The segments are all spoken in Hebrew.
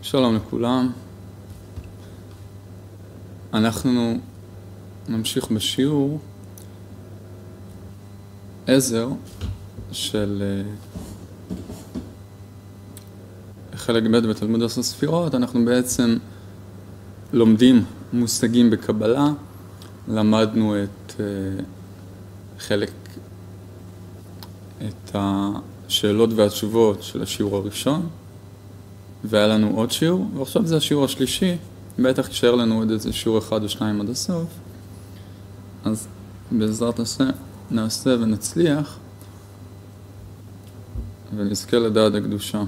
שלום לכולם. אנחנו נמשיך בשיעור עזר של חלק ב' בתלמוד 10 ספירות. אנחנו בעצם לומדים מושגים בקבלה. למדנו את השאלות והתשובות של השיעור הראשון, והיה לנו עוד שיעור, ועכשיו זה השיעור השלישי. בטח יישאר לנו עוד איזה שיעור אחד או שניים עד הסוף. אז בעזרת השם נעשה ונצליח ונזכה לדעת הקדושה.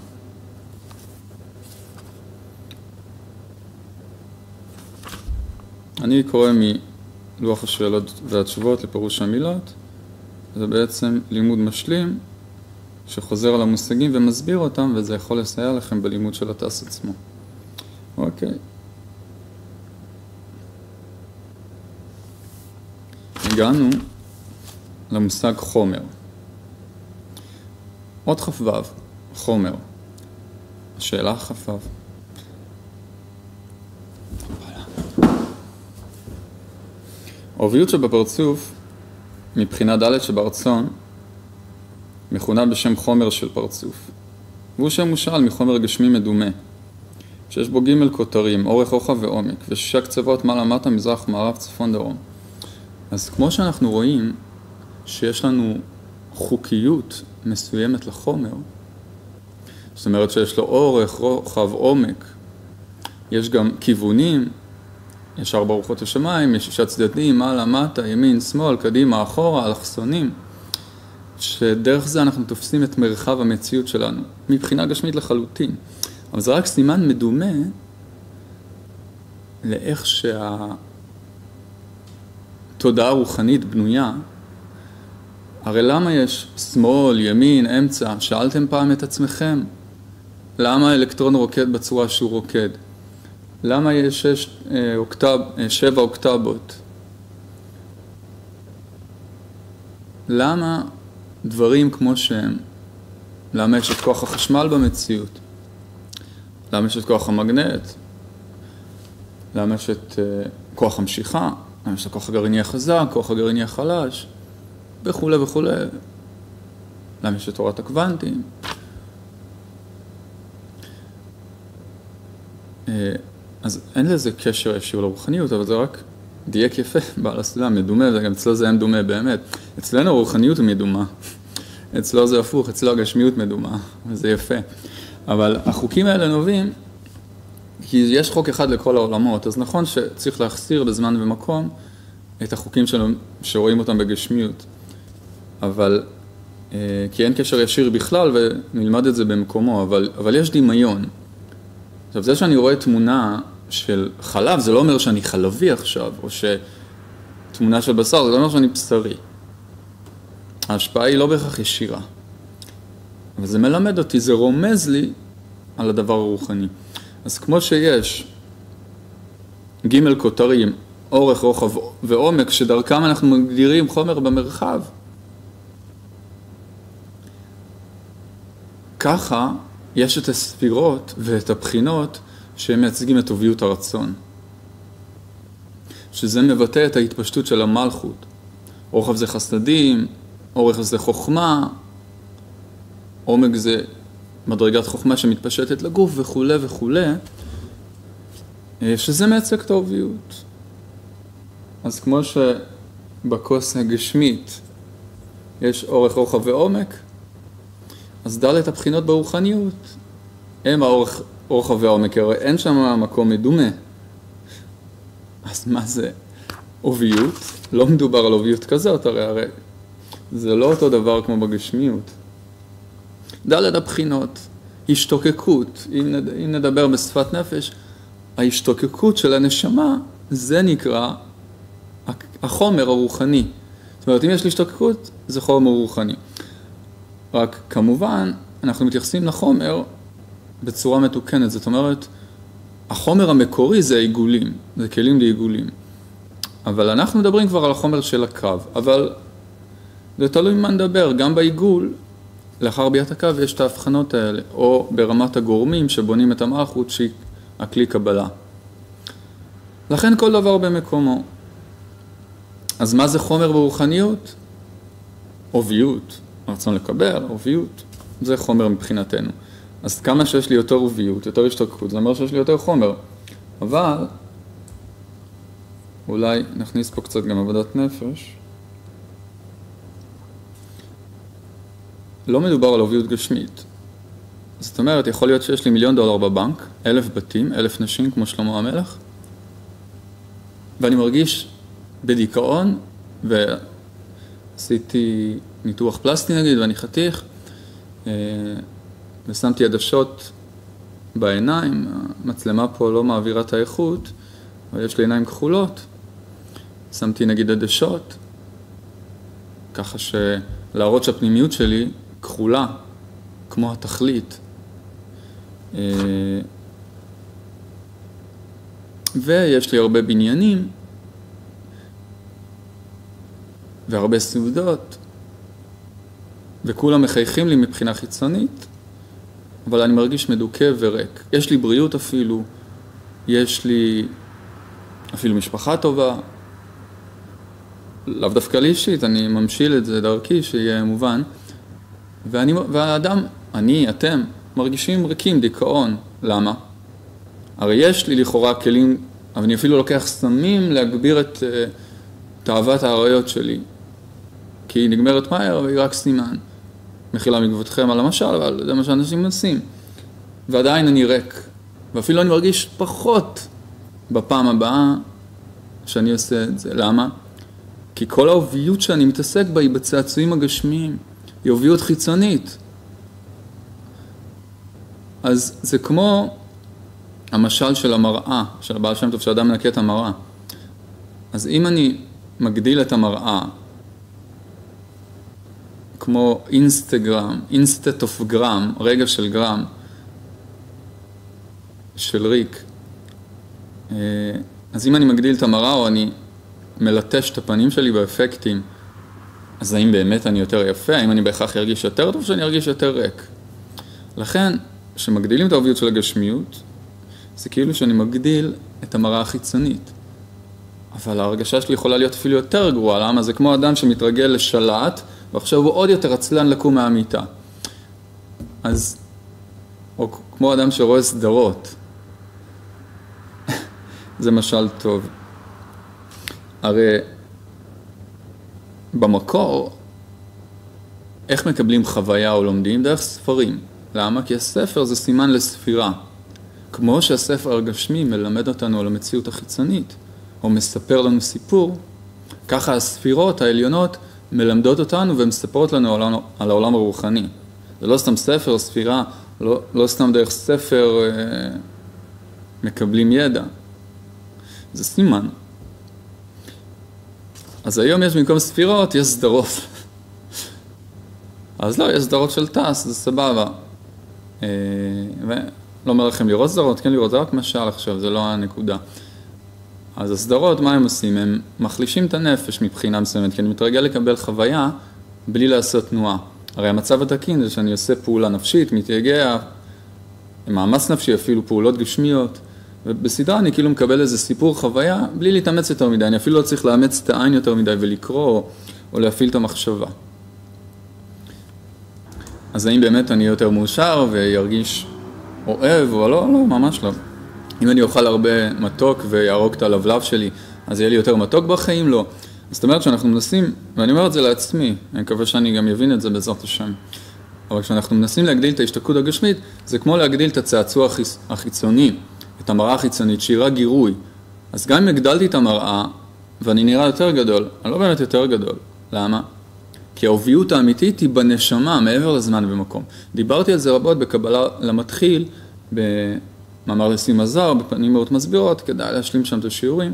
אני קורא מלוח השאלות והתשובות לפירוש המילות. זה בעצם לימוד משלים שחוזר על המושגים ומסביר אותם, וזה יכול לסייע לכם בלימוד של התס עצמו. אוקיי. הגענו למושג חומר. עוד כ"ו, חומר. השאלה כ"ו. העוביות שבפרצוף, מבחינה ד' שברצון, מכונה בשם חומר של פרצוף. והוא שם מושאל מחומר גשמי מדומה, שיש בו ג' כותרים, אורך, רוחב ועומק, ושישה קצוות מעלה מטה, מזרח, מערב, צפון, דרום. אז כמו שאנחנו רואים שיש לנו חוקיות מסוימת לחומר, זאת אומרת שיש לו אורך, רוחב, עומק, יש גם כיוונים, יש 4 רוחות השמיים, יש 6 צדדים, מעלה, מטה, ימין, שמאל, קדימה, אחורה, אלכסונים, שדרך זה אנחנו תופסים את מרחב המציאות שלנו, מבחינה גשמית לחלוטין. אבל זה רק סימן מדומה לאיך שהתודעה הרוחנית בנויה. הרי למה יש שמאל, ימין, אמצע? שאלתם פעם את עצמכם? למה האלקטרון רוקד בצורה שהוא רוקד? למה יש 7 אוקטבות? למה דברים כמו שהם? למה יש את כוח החשמל במציאות? למה יש את כוח המגנט? למה יש את כוח המשיכה? למה יש את הכוח הגרעיני החזק, כוח הגרעיני החלש? וכו' וכו'. למה יש את תורת הקוונטים? אז אין לזה קשר ישיר לרוחניות, אבל זה רק דייק יפה, בעל הסולם, מדומה, וגם אצלו זה היה מדומה באמת. אצלנו הרוחניות היא מדומה, אצלו זה הפוך, אצלו הגשמיות מדומה, וזה יפה. אבל החוקים האלה נובעים, כי יש חוק אחד לכל העולמות, אז נכון שצריך להחסיר בזמן ומקום את החוקים שרואים אותם בגשמיות, אבל כי אין קשר ישיר בכלל, ונלמד את זה במקומו, אבל יש דמיון. עכשיו, זה שאני רואה תמונה של חלב, זה לא אומר שאני חלבי עכשיו, או שתמונה של בשר, זה לא אומר שאני בשרי. ההשפעה היא לא בהכרח ישירה. אבל זה מלמד אותי, זה רומז לי על הדבר הרוחני. אז כמו שיש ג' כותרים, אורך, רוחב ועומק, שדרכם אנחנו מגדירים חומר במרחב, ככה יש את הספירות ואת הבחינות שהם מייצגים את טוביות הרצון. שזה מבטא את ההתפשטות של המלכות. רוחב זה חסדים, אורך זה חוכמה, עומק זה מדרגת חוכמה שמתפשטת לגוף וכו' וכו', שזה מייצג את האוביות. אז כמו שבכוס הגשמית יש אורך, רוחב ועומק, אז ד' הבחינות ברוחניות הם האורך, רוחב והעומק, הרי אין שם מקום מדומה. אז מה זה? אוביות? לא מדובר על אוביות כזאת, הרי זה לא אותו דבר כמו בגשמיות. ד' הבחינות, השתוקקות, אם נדבר בשפת נפש, ההשתוקקות של הנשמה, זה נקרא החומר הרוחני. זאת אומרת, אם יש לי השתוקקות, זה חומר רוחני. רק כמובן, אנחנו מתייחסים לחומר בצורה מתוקנת. זאת אומרת, החומר המקורי זה העיגולים, זה כלים לעיגולים. אבל אנחנו מדברים כבר על החומר של הקו. אבל זה תלוי מה נדבר, גם בעיגול לאחר ביאת הקו יש את ההבחנות האלה, או ברמת הגורמים שבונים את המלכות שהיא הכלי קבלה. לכן כל דבר במקומו. אז מה זה חומר ורוחניות? עוביות, הרצון לקבל, עוביות, זה חומר מבחינתנו. אז כמה שיש לי יותר עוביות, יותר השתוקקות, זה אומר שיש לי יותר חומר. אבל, אולי נכניס פה קצת גם עבודת נפש. לא מדובר על עוביות גשמית. זאת אומרת, יכול להיות שיש לי $1,000,000 בבנק, 1,000 בתים, 1,000 נשים כמו שלמה המלך, ואני מרגיש בדיכאון, ועשיתי ניתוח פלסטי נגיד, ואני חתיך, ושמתי עדשות בעיניים, המצלמה פה לא מעבירה את האיכות, אבל יש לי עיניים כחולות, שמתי נגיד עדשות, ככה שלהראות שהפנימיות שלי כחולה, כמו התכלית. ויש לי הרבה בניינים, והרבה סעודות, וכולם מחייכים לי מבחינה חיצונית, אבל אני מרגיש מדוכא וריק. יש לי בריאות אפילו, יש לי אפילו משפחה טובה, לאו דווקא לי אישית, אני ממשיל את זה דרכי שיהיה מובן, והאדם, אתם, מרגישים ריקים, דיכאון. למה? הרי יש לי לכאורה כלים, אבל אני אפילו לוקח סמים להגביר את תאוות העריות שלי, כי היא נגמרת מהר והיא רק סימן. מחילה מגבותכם על המשל, אבל זה מה שאנשים עושים. ועדיין אני ריק, ואפילו אני מרגיש פחות בפעם הבאה שאני עושה את זה. למה? כי כל העוביות שאני מתעסק בה היא בצעצועים הגשמיים, היא עוביות חיצונית. אז זה כמו המשל של המראה, של הבעל שם טוב, שאדם מנקה את המראה. אז אם אני מגדיל את המראה, כמו אינסטגרם, אינסטט אוף גרם, רגע של גרם, של ריק. אז אם אני מגדיל את המראה או אני מלטש את הפנים שלי באפקטים, אז האם באמת אני יותר יפה? האם אני בהכרח ארגיש יותר טוב שאני ארגיש יותר ריק? לכן, כשמגדילים את העוביות של הגשמיות, זה כאילו שאני מגדיל את המראה החיצונית. אבל ההרגשה שלי יכולה להיות אפילו יותר גרועה. למה? זה כמו אדם שמתרגל לשלט, ועכשיו הוא עוד יותר עצלן לקום מהמיטה. אז, או כמו אדם שרואה סדרות. זה משל טוב. הרי במקור, איך מקבלים חוויה או לומדים? דרך ספרים. למה? כי הספר זה סימן לספירה. כמו שהספר הגשמי מלמד אותנו על המציאות החיצונית, או מספר לנו סיפור, ככה הספירות העליונות מלמדות אותנו ומספרות לנו על העולם הרוחני. זה לא סתם ספר, ספירה, לא סתם דרך ספר מקבלים ידע. זה סימן. אז היום יש במקום ספירות, יש סדרות. אז לא, יש סדרות של טס, זה סבבה. ולא אומר לכם לראות סדרות, כן לראות, זה רק משל עכשיו, זה לא הנקודה. אז הסדרות, מה הם עושים? הם מחלישים את הנפש מבחינה מסוימת, כי אני מתרגל לקבל חוויה בלי לעשות תנועה. הרי המצב התקין זה שאני עושה פעולה נפשית, מתייגע, מאמץ נפשי, אפילו פעולות גשמיות, ובסדרה אני כאילו מקבל איזה סיפור חוויה בלי להתאמץ יותר מדי, אני אפילו לא צריך לאמץ את העין יותר מדי ולקרוא או להפעיל את המחשבה. אז האם באמת אני יותר מאושר וירגיש אוהב או לא? לא, ממש לא. אם אני אוכל הרבה מתוק ויערוק את הלבלב שלי, אז יהיה לי יותר מתוק בחיים? לא. זאת אומרת שאנחנו מנסים, ואני אומר את זה לעצמי, אני מקווה שאני גם יבין את זה בעזרת השם, אבל כשאנחנו מנסים להגדיל את ההשתקעות הגשמית, זה כמו להגדיל את הצעצוע החיצוני, את המראה החיצונית, שהיא רק גירוי. אז גם אם הגדלתי את המראה, ואני נראה יותר גדול, אני לא באמת יותר גדול. למה? כי העוביות האמיתית היא בנשמה, מעבר לזמן ומקום. דיברתי על זה רבות בקבלה למתחיל, במאמר לסים עזר, בפנים מאוד מסבירות, כדאי להשלים שם את השיעורים.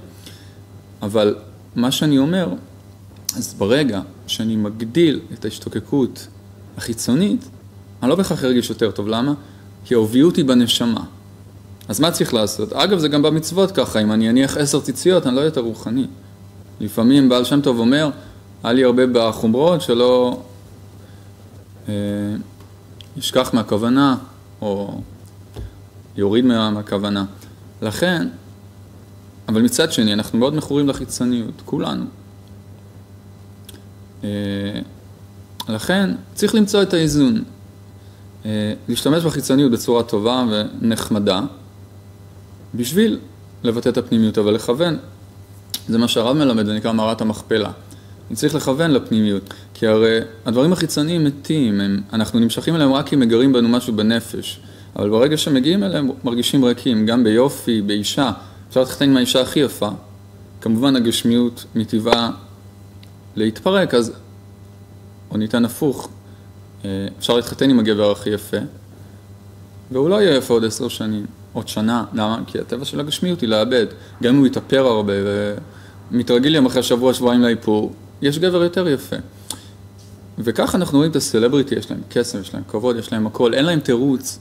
אבל מה שאני אומר, אז ברגע שאני מגדיל את ההשתוקקות החיצונית, אני לא בהכרח ארגיש יותר טוב. למה? כי העוביות היא בנשמה. אז מה צריך לעשות? אגב, זה גם במצוות ככה, אם אני אניח 10 ציציות, אני לא יותר רוחני. לפעמים בעל שם טוב אומר, היה לי הרבה בחומרות שלא ישכח מהכוונה, או יוריד מהכוונה. לכן, אבל מצד שני, אנחנו מאוד מכורים לחיצוניות, כולנו. לכן, צריך למצוא את האיזון. להשתמש בחיצוניות בצורה טובה ונחמדה, בשביל לבטא את הפנימיות, אבל לכוון. זה מה שהרב מלמד, זה נקרא מערת המכפלה. אני צריך לכוון לפנימיות, כי הרי הדברים החיצוניים מתים, אנחנו נמשכים אליהם רק כי מגרים בנו משהו בנפש, אבל ברגע שמגיעים אליהם מרגישים ריקים, גם ביופי, באישה, אפשר להתחתן עם האישה הכי יפה, כמובן הגשמיות מטבעה להתפרק, אז או ניתן הפוך, אפשר להתחתן עם הגבר הכי יפה, והוא לא יהיה יפה עוד 10 שנים, עוד שנה, למה? כי הטבע של הגשמיות היא לאבד, גם אם הוא יתאפר הרבה ומתרגל יום אחרי שבועיים לאיפור, יש גבר יותר יפה. וככה אנחנו רואים את הסלבריטי, יש להם כסף, יש להם כבוד, יש להם הכל, אין להם תירוץ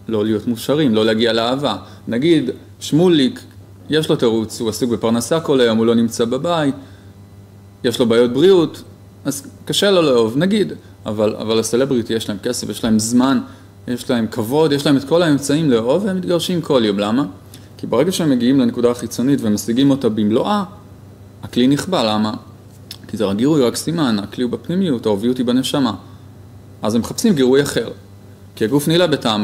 לא להיות מושרים, לא להגיע לאהבה. נגיד, שמוליק, יש לו תירוץ, הוא עסוק בפרנסה כל היום, הוא לא נמצא בבית, יש לו בעיות בריאות, אז קשה לו לאהוב, נגיד, אבל הסלבריטי יש להם כסף, יש להם זמן, יש להם כבוד, יש להם את כל האמצעים לאהוב, והם מתגרשים כל יום. למה? כי ברגע שהם מגיעים לנקודה החיצונית ומשיגים אותה במלואה, הכלי נכבה. למה? כי זה הגירוי רק סימן, הכלי הוא בפנימיות, האוביות היא בנשמה. אז הם מחפשים גירוי אחר, כי הגוף נילה בטעם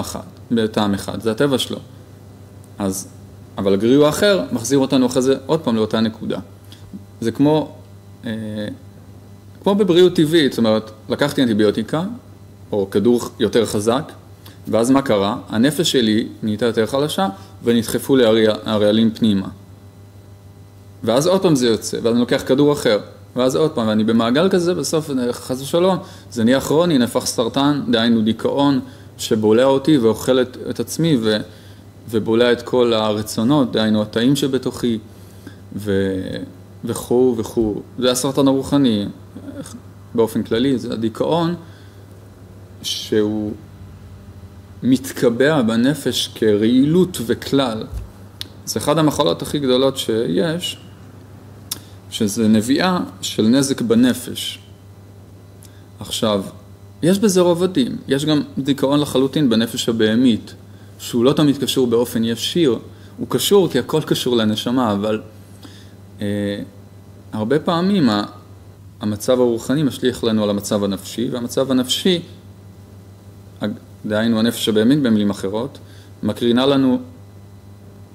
אחד, זה הטבע שלו. אבל הגירוי האחר מחזיר אותנו אחרי זה עוד פעם לאותה נקודה. זה כמו בבריאות טבעית, זאת אומרת, לקחתי אנטיביוטיקה, או כדור יותר חזק, ואז מה קרה? הנפש שלי נהייתה יותר חלשה, ונדחפו לי הרעלים פנימה. ואז עוד פעם זה יוצא, ואז אני לוקח כדור אחר, ואז עוד פעם, ואני במעגל כזה, בסוף חס ושלום, זה נהיה כרוני, נהפך סרטן, דהיינו דיכאון, שבולע אותי ואוכל את עצמי, ובולע את כל הרצונות, דהיינו התאים שבתוכי, וכו' וכו'. זה הסרטן הרוחני, באופן כללי, זה הדיכאון, שהוא מתקבע בנפש כרעילות וכלל. זה אחד המחלות הכי גדולות שיש, שזה נביאה של נזק בנפש. עכשיו, יש בזה רובדים, יש גם דיכאון לחלוטין בנפש הבהמית, שהוא לא תמיד קשור באופן ישיר, הוא קשור כי הכל קשור לנשמה, אבל הרבה פעמים המצב הרוחני משליך לנו על המצב הנפשי, והמצב הנפשי, דהיינו הנפש הבהמית במילים אחרות, מקרינה לנו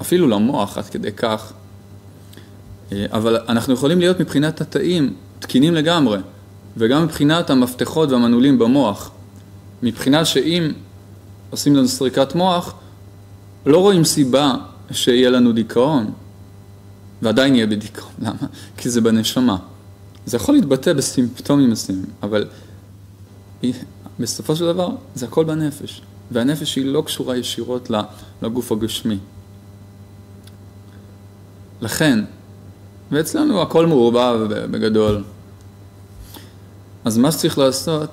אפילו למוח עד כדי כך, אבל אנחנו יכולים להיות מבחינת התאים תקינים לגמרי, וגם מבחינת המפתחות והמנעולים במוח, מבחינה שאם עושים לנו סריקת מוח, לא רואים סיבה שיהיה לנו דיכאון, ועדיין יהיה בדיכאון. למה? כי זה בנשמה. זה יכול להתבטא בסימפטומים מסוימים, אבל בסופו של דבר זה הכל בנפש, והנפש היא לא קשורה ישירות לגוף הגשמי. לכן, ואצלנו הכל מעורבב בגדול. אז מה שצריך לעשות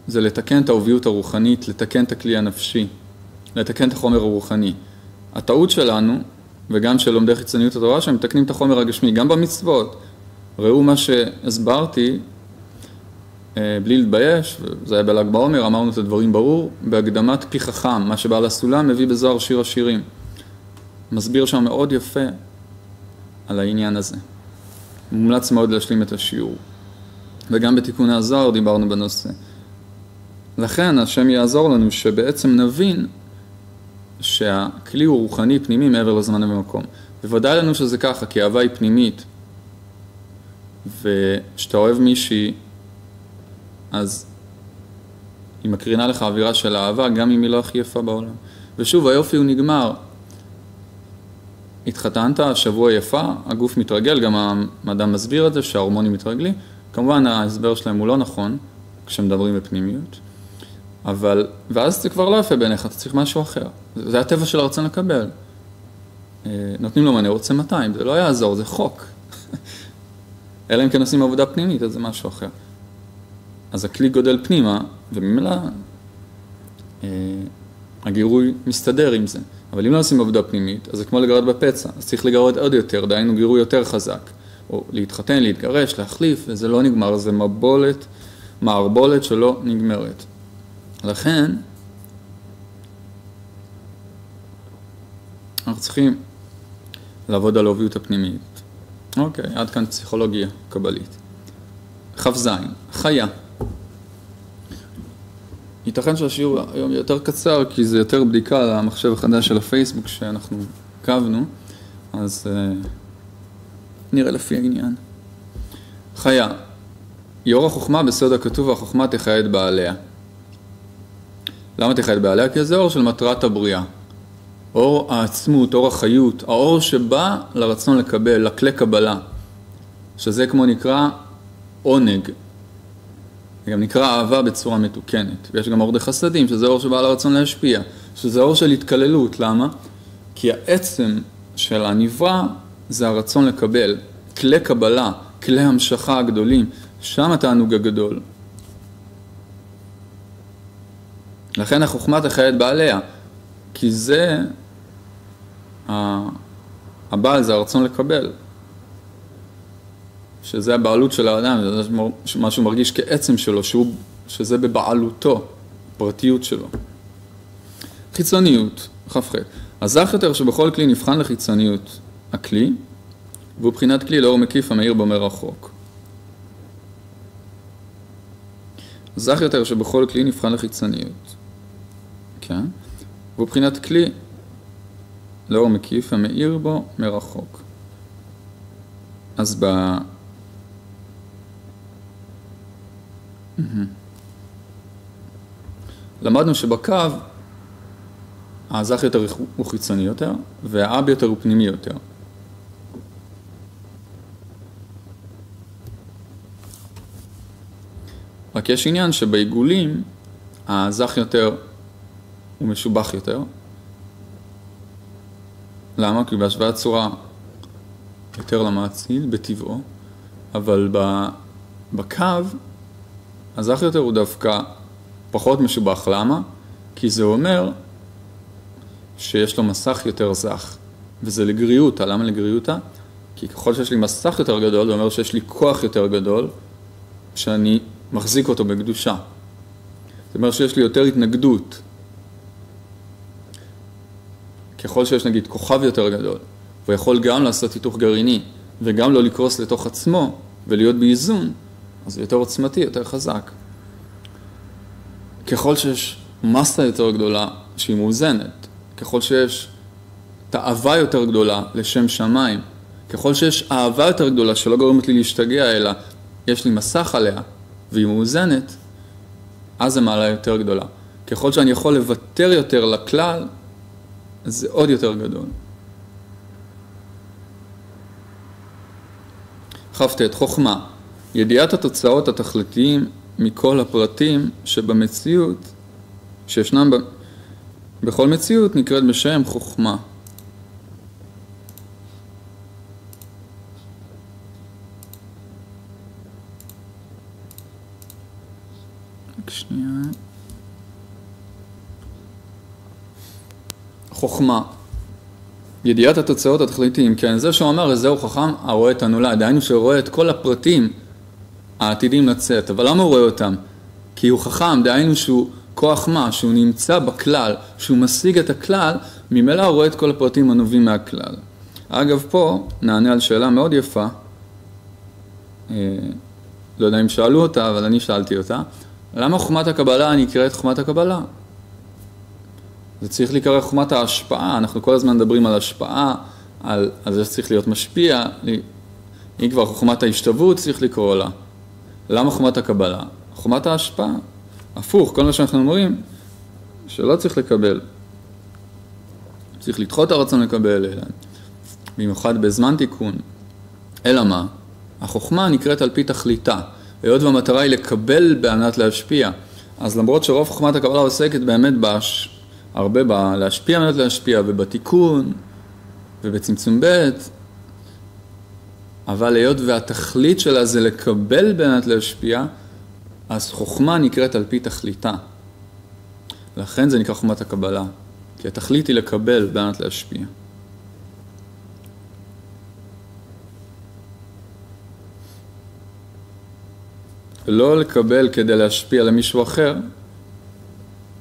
זה לתקן את האוביות הרוחנית, לתקן את הכלי הנפשי, לתקן את החומר הרוחני. הטעות שלנו, וגם של לומדי חיצוניות התורה, שהם מתקנים את החומר הגשמי, גם במצוות. ראו מה שהסברתי, בלי להתבייש, וזה היה בל"ג בעומר, אמרנו את הדברים ברור, בהקדמת פי חכם, מה שבעל הסולם מביא בזוהר שיר השירים. מסביר שם מאוד יפה על העניין הזה. מומלץ מאוד להשלים את השיעור. וגם בתיקוני הזוהר דיברנו בנושא. לכן השם יעזור לנו שבעצם נבין שהכלי הוא רוחני פנימי מעבר לזמן ומקום. בוודאי לנו שזה ככה, כי אהבה היא פנימית. ושאתה אוהב מישהי, אז היא מקרינה לך אווירה של אהבה, גם אם היא לא הכי יפה בעולם. ושוב, היופי הוא נגמר. התחתנת, שבוע יפה, הגוף מתרגל, גם המדע מסביר את זה, שההורמונים מתרגלים. כמובן, ההסבר שלהם הוא לא נכון, כשמדברים בפנימיות. ואז זה כבר לא יפה בעיניך, אתה צריך משהו אחר. זה הטבע של הרצון לקבל. נותנים לו מנה, רוצה 200, זה לא יעזור, זה חוק. אלא אם כן עושים עבודה פנימית, אז זה משהו אחר. אז הכלי גודל פנימה, וממילא הגירוי מסתדר עם זה. אבל אם לא עושים עבודה פנימית, אז זה כמו לגרד בפצע, אז צריך לגרד עוד יותר, דהיינו גירוי יותר חזק. או להתחתן, להתגרש, להחליף, וזה לא נגמר, זה מערבולת שלא נגמרת. לכן, אנחנו צריכים לעבוד על האוביות הפנימית. אוקיי, עד כאן פסיכולוגיה קבלית. כ"ז, חיה. ייתכן שהשיעור היום יותר קצר, כי זה יותר בדיקה על המחשב החדש של הפייסבוק שאנחנו עקבנו, אז נראה לפי העניין. חיה, היא אור החוכמה בסוד הכתוב, החוכמה תחיה את בעליה. למה תחיה את בעליה? כי זה אור של מטרת הבריאה. אור העצמות, אור החיות, האור שבא לרצון לקבל, לכלי קבלה, שזה כמו נקרא עונג. זה גם נקרא אהבה בצורה מתוקנת. ויש גם אור דחסדים, שזה אור שבא לרצון להשפיע, שזה אור של התקללות. למה? כי העצם של הנברא זה הרצון לקבל. כלי קבלה, כלי המשכה הגדולים, שם התענוג הגדול. לכן החוכמה תחיה את בעליה, כי זה, הבעל זה הרצון לקבל. שזה הבעלות של האדם, זה מה שהוא מרגיש כעצם שלו, שזה בבעלותו, הפרטיות שלו. חיצוניות, כ"ח. הזך יותר שבכל כלי נבחן לחיצוניות הכלי, והוא בחינת כלי לאור מקיף המאיר בו מרחוק. זך יותר שבכל כלי נבחן לחיצוניות. כן? והוא בחינת כלי לאור מקיף המאיר בו מרחוק. אז למדנו שבקו הזך יותר הוא חיצוני יותר, והאב יותר הוא פנימי יותר. רק יש עניין שבעיגולים הזך יותר הוא משובח יותר. למה? כי בהשוואת צורה יותר למעציל בטבעו, אבל בקו הזך יותר הוא דווקא פחות משובח. למה? כי זה אומר שיש לו מסך יותר זך, וזה לגריותה. למה לגריותה? כי ככל שיש לי מסך יותר גדול, זה אומר שיש לי כוח יותר גדול, שאני מחזיק אותו בקדושה. זאת אומרת שיש לי יותר התנגדות. ככל שיש נגיד כוכב יותר גדול, הוא יכול גם לעשות היתוך גרעיני, וגם לא לקרוס לתוך עצמו, ולהיות באיזון, אז זה יותר עוצמתי, יותר חזק. ככל שיש מסה יותר גדולה שהיא מאוזנת, ככל שיש תאווה יותר גדולה לשם שמיים, ככל שיש אהבה יותר גדולה שלא גורמת לי להשתגע, אלא יש לי מסך עליה, והיא מאוזנת, אז המעלה יותר גדולה. ככל שאני יכול לוותר יותר לכלל, אז זה עוד יותר גדול. כ"ט, חוכמה. ידיעת התוצאות התכליתיים מכל הפרטים שבמציאות, שישנם בכל מציאות, נקראת בשם חוכמה. רק שנייה. חוכמה. ידיעת התוצאות התכליתיים, כן, זה שהוא אמר, זהו חכם הרואה את הנולד, דהיינו שרואה את כל הפרטים העתידים לצאת, אבל למה הוא רואה אותם? כי הוא חכם, דהיינו שהוא כוח מה, שהוא נמצא בכלל, שהוא משיג את הכלל, ממילא הוא רואה את כל הפרטים הנובעים מהכלל. אגב, פה נענה על שאלה מאוד יפה, לא יודע אם שאלו אותה, אבל אני שאלתי אותה, למה חוכמת הקבלה נקראת חוכמת הקבלה? זה צריך להיקרא חוכמת ההשפעה, אנחנו כל הזמן מדברים על השפעה, על זה שצריך להיות משפיע, היא כבר חוכמת ההשתוות צריך לקרוא לה. למה חוכמת הקבלה? חוכמת ההשפעה. הפוך, כל מה שאנחנו אומרים, שלא צריך לקבל. צריך לדחות הרצון לקבל, במיוחד בזמן תיקון. אלא מה? החוכמה נקראת על פי תכליתה, היות והמטרה היא לקבל בענת להשפיע. אז למרות שרוב חוכמת הקבלה עוסקת באמת הרבה להשפיע מנת להשפיע, ובתיקון, ובצמצום ב', אבל היות והתכלית שלה זה לקבל בענת להשפיע, אז חוכמה נקראת על פי תכליתה. לכן זה נקרא חוכמת הקבלה, כי התכלית היא לקבל בענת להשפיע. לא לקבל כדי להשפיע למישהו אחר,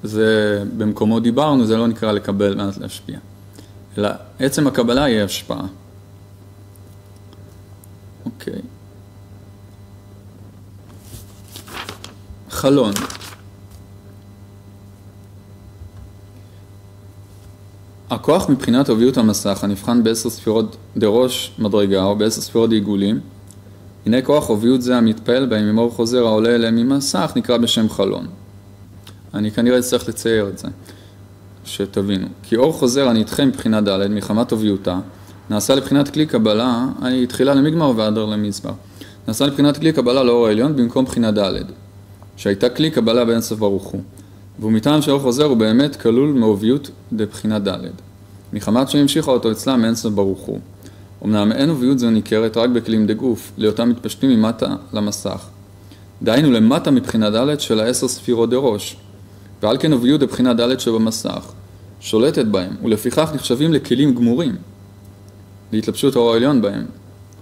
זה במקומו דיברנו, זה לא נקרא לקבל בענת להשפיע. אלא עצם הקבלה יהיה השפעה. אוקיי. חלון. הכוח מבחינת עוביות המסך הנבחן ב10 ספירות דראש מדרגה או ב10 ספירות עיגולים, הנה כוח עוביות זה המתפעל בהם עם אור חוזר העולה אליהם ממסך נקרא בשם חלון. אני כנראה צריך לצייר את זה, שתבינו. כי אור חוזר הנדחה מבחינת ד' מחמת עוביותה, נעשה לבחינת כלי קבלה, אני תחילה למגמר ועדר למזבר. נעשה לבחינת כלי קבלה לאור העליון במקום בחינת ד', שהייתה כלי קבלה באין סוף ברוך הוא. והוא מטעם שאור חוזר הוא באמת כלול מעוביות דבחינת ד'. מחמת שהמשיכה אותו אצלה מאין סוף ברוך הוא. אמנם אין עוביות זו ניכרת רק בכלים דגוף, להיותם מתפשטים ממטה למסך. דהיינו למטה מבחינת ד' של 10 ספירות דראש. ועל כן עוביות דבחינת ד' שבמסך שולטת בהם, ולפיכך נחשבים לכלים גמורים, להתלבשות האור העליון בהם.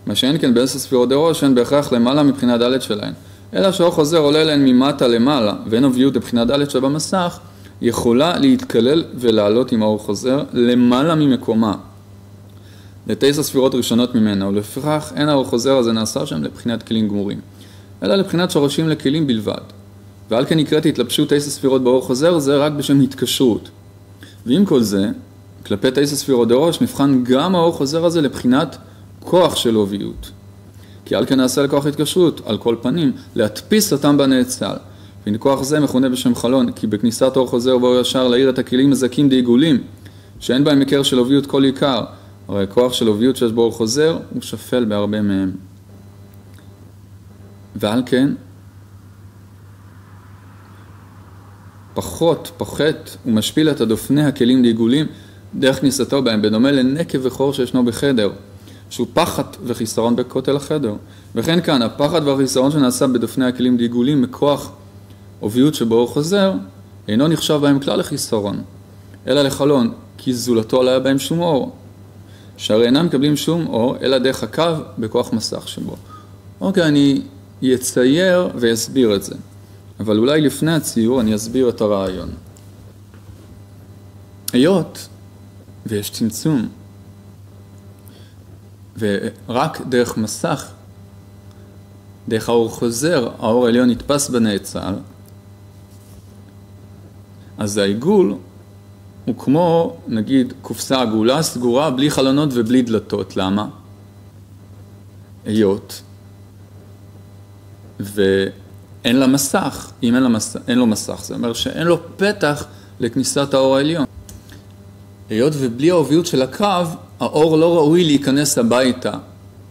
מה שאין כן ב10 ספירות דראש אין בהכרח למעלה מבחינת ד' שלהן. אלא שאור חוזר עולה להן ממטה למעלה, ואין עוביות בבחינת ד' שבמסך, יכולה להתקלל ולעלות עם האור חוזר למעלה ממקומה, ל9 ספירות ראשונות ממנה, ולפיכך אין האור חוזר הזה נעשה שם לבחינת כלים גמורים, אלא לבחינת שורשים לכלים בלבד. ועל כן נקראת התלבשות 9 ספירות באור חוזר, זה רק בשם התקשרות. ועם כל זה, כלפי 9 ספירות דראש נבחן גם האור חוזר הזה לבחינת כוח של עוביות. כי על כן נעשה לכוח התקשרות, על כל פנים, להדפיס אותם בנאצל. והנה כוח זה מכונה בשם חלון, כי בכניסת אור חוזר באור ישר להאיר את הכלים מזכים דעיגולים, שאין בהם עיקר של עוביות כל עיקר. הרי כוח של עוביות שיש באור חוזר, הוא שפל בהרבה מהם. ועל כן, פוחת ומשפיל את הדופני הכלים דעיגולים, דרך כניסתו בהם, בדומה לנקב וחור שישנו בחדר. שהוא פחד וחיסרון בכותל החדר. וכן כאן, הפחד והחיסרון שנעשה בדופני הכלים דעיגולים מכוח עוביות שבאור חוזר, אינו נחשב בהם כלל לחיסרון, אלא לחלון, כי זולתו לא היה בהם שום אור, שהרי אינם מקבלים שום אור, אלא דרך הקו בכוח מסך שבו. אוקיי, אני אצייר ואסביר את זה. אבל אולי לפני הציור אני אסביר את הרעיון. היות ויש צמצום, ורק דרך מסך, דרך האור חוזר, האור העליון נתפס בנאצל, אז העיגול הוא כמו, נגיד, קופסה עגולה סגורה, בלי חלונות ובלי דלתות. למה? היות. ואין לה מסך. אם אין לו מסך, זה אומר שאין לו פתח לכניסת האור העליון. היות ובלי העוביות של הקו, האור לא ראוי להיכנס הביתה,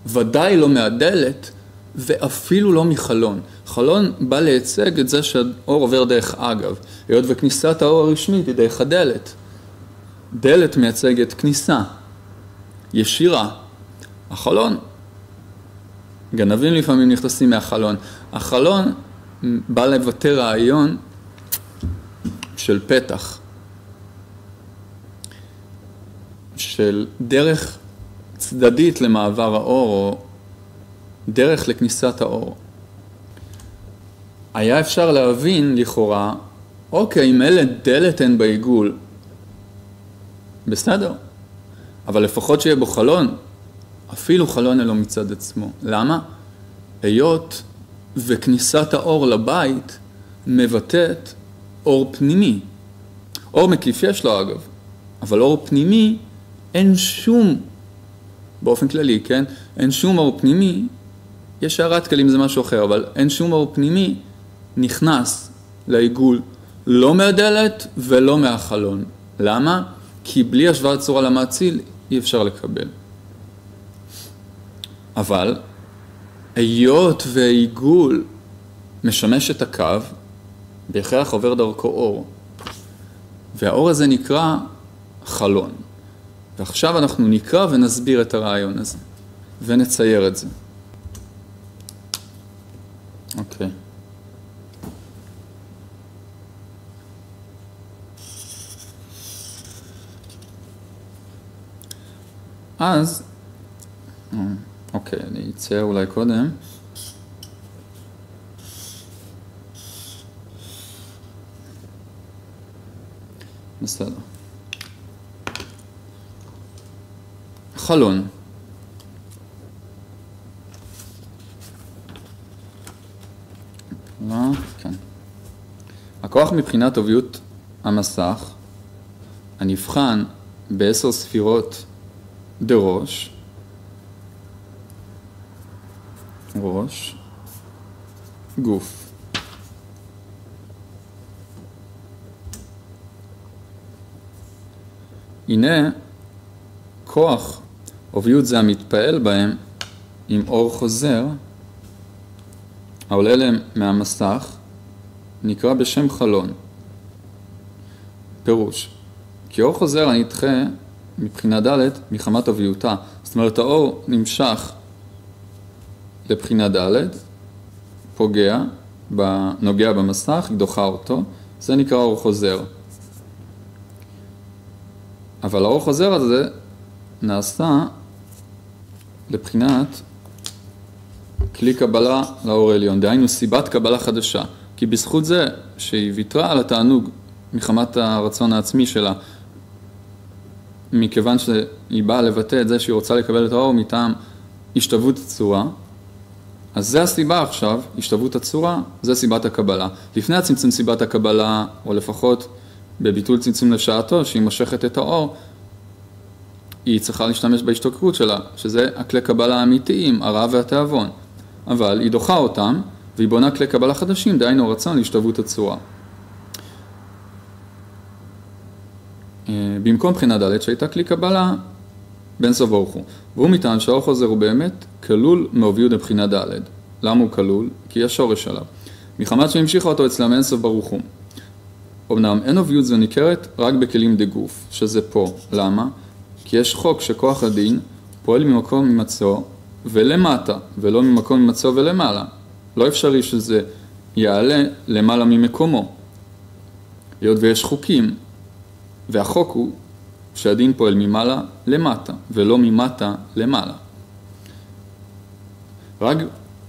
ודאי לא מהדלת, ואפילו לא מחלון. חלון בא לייצג את זה שהאור עובר דרך אגב, היות וכניסת האור הרשמית היא דרך הדלת. דלת מייצגת כניסה, ישירה. החלון, גנבים לפעמים נכנסים מהחלון. החלון בא לבטא רעיון של פתח, של דרך צדדית למעבר האור, או דרך לכניסת האור. היה אפשר להבין לכאורה, אוקיי, אם אלה דלת אין בעיגול, בסדר, אבל לפחות שיהיה בו חלון, אפילו חלון אלו מצד עצמו. למה? היות וכניסת האור לבית מבטאת אור פנימי. אור מקיף יש לו אגב, אבל אור פנימי אין שום, באופן כללי, כן? אין שום אור פנימי, יש הערת כלים זה משהו אחר, אבל אין שום אור פנימי נכנס לעיגול, לא מהדלת ולא מהחלון. למה? כי בלי השוואת צורה למאציל אי אפשר לקבל. אבל היות והעיגול משמש את הקו, בהכרח עובר דרכו אור, והאור הזה נקרא חלון. ועכשיו אנחנו נקרא ונסביר את הרעיון הזה, ונצייר את זה. אוקיי. אז, אוקיי, אני אצייר אולי קודם. בסדר. חלון. כן. הכוח מבחינת עוביות המסך הנבחן ב10 ספירות דראש, ראש, גוף. הנה כוח עוביות זה המתפעל בהם עם אור חוזר העולה להם מהמסך נקרא בשם חלון. פירוש, כי אור חוזר הנדחה מבחינה ד' מחמת עוביותה. זאת אומרת, האור נמשך לבחינה ד', פוגע, נוגע במסך, היא דוחה אותו, זה נקרא אור חוזר. אבל האור חוזר הזה נעשה לבחינת כלי קבלה לאור העליון, דהיינו סיבת קבלה חדשה, כי בזכות זה שהיא ויתרה על התענוג מחמת הרצון העצמי שלה, מכיוון שהיא באה לבטא את זה שהיא רוצה לקבל את האור מטעם השתוות הצורה, אז זה הסיבה עכשיו, השתוות הצורה, זה סיבת הקבלה. לפני הצמצום סיבת הקבלה, או לפחות בביטול צמצום לשעתו, שהיא משכת את האור, היא צריכה להשתמש בהשתוקקות שלה, שזה הכלי קבלה האמיתיים, הרעב והתאבון. אבל היא דוחה אותם, והיא בונה כלי קבלה חדשים, דהיינו רצון להשתוות הצורה. במקום בחינה ד' שהייתה כלי קבלה בין סוף ברוך הוא. והוא מטען שהאור חוזר הוא באמת כלול מעוביות בבחינה ד'. למה הוא כלול? כי יש שורש עליו. מחמת שהמשיכה אותו אצלם אין סוף ברוך הוא. אמנם אין עוביות זו ניכרת רק בכלים דגוף, שזה פה. למה? כי יש חוק שכוח הדין פועל ממקום ממצוא ולמטה, ולא ממקום ממצוא ולמעלה. לא אפשרי שזה יעלה למעלה ממקומו. היות ויש חוקים, והחוק הוא שהדין פועל ממעלה למטה, ולא ממטה למעלה. רק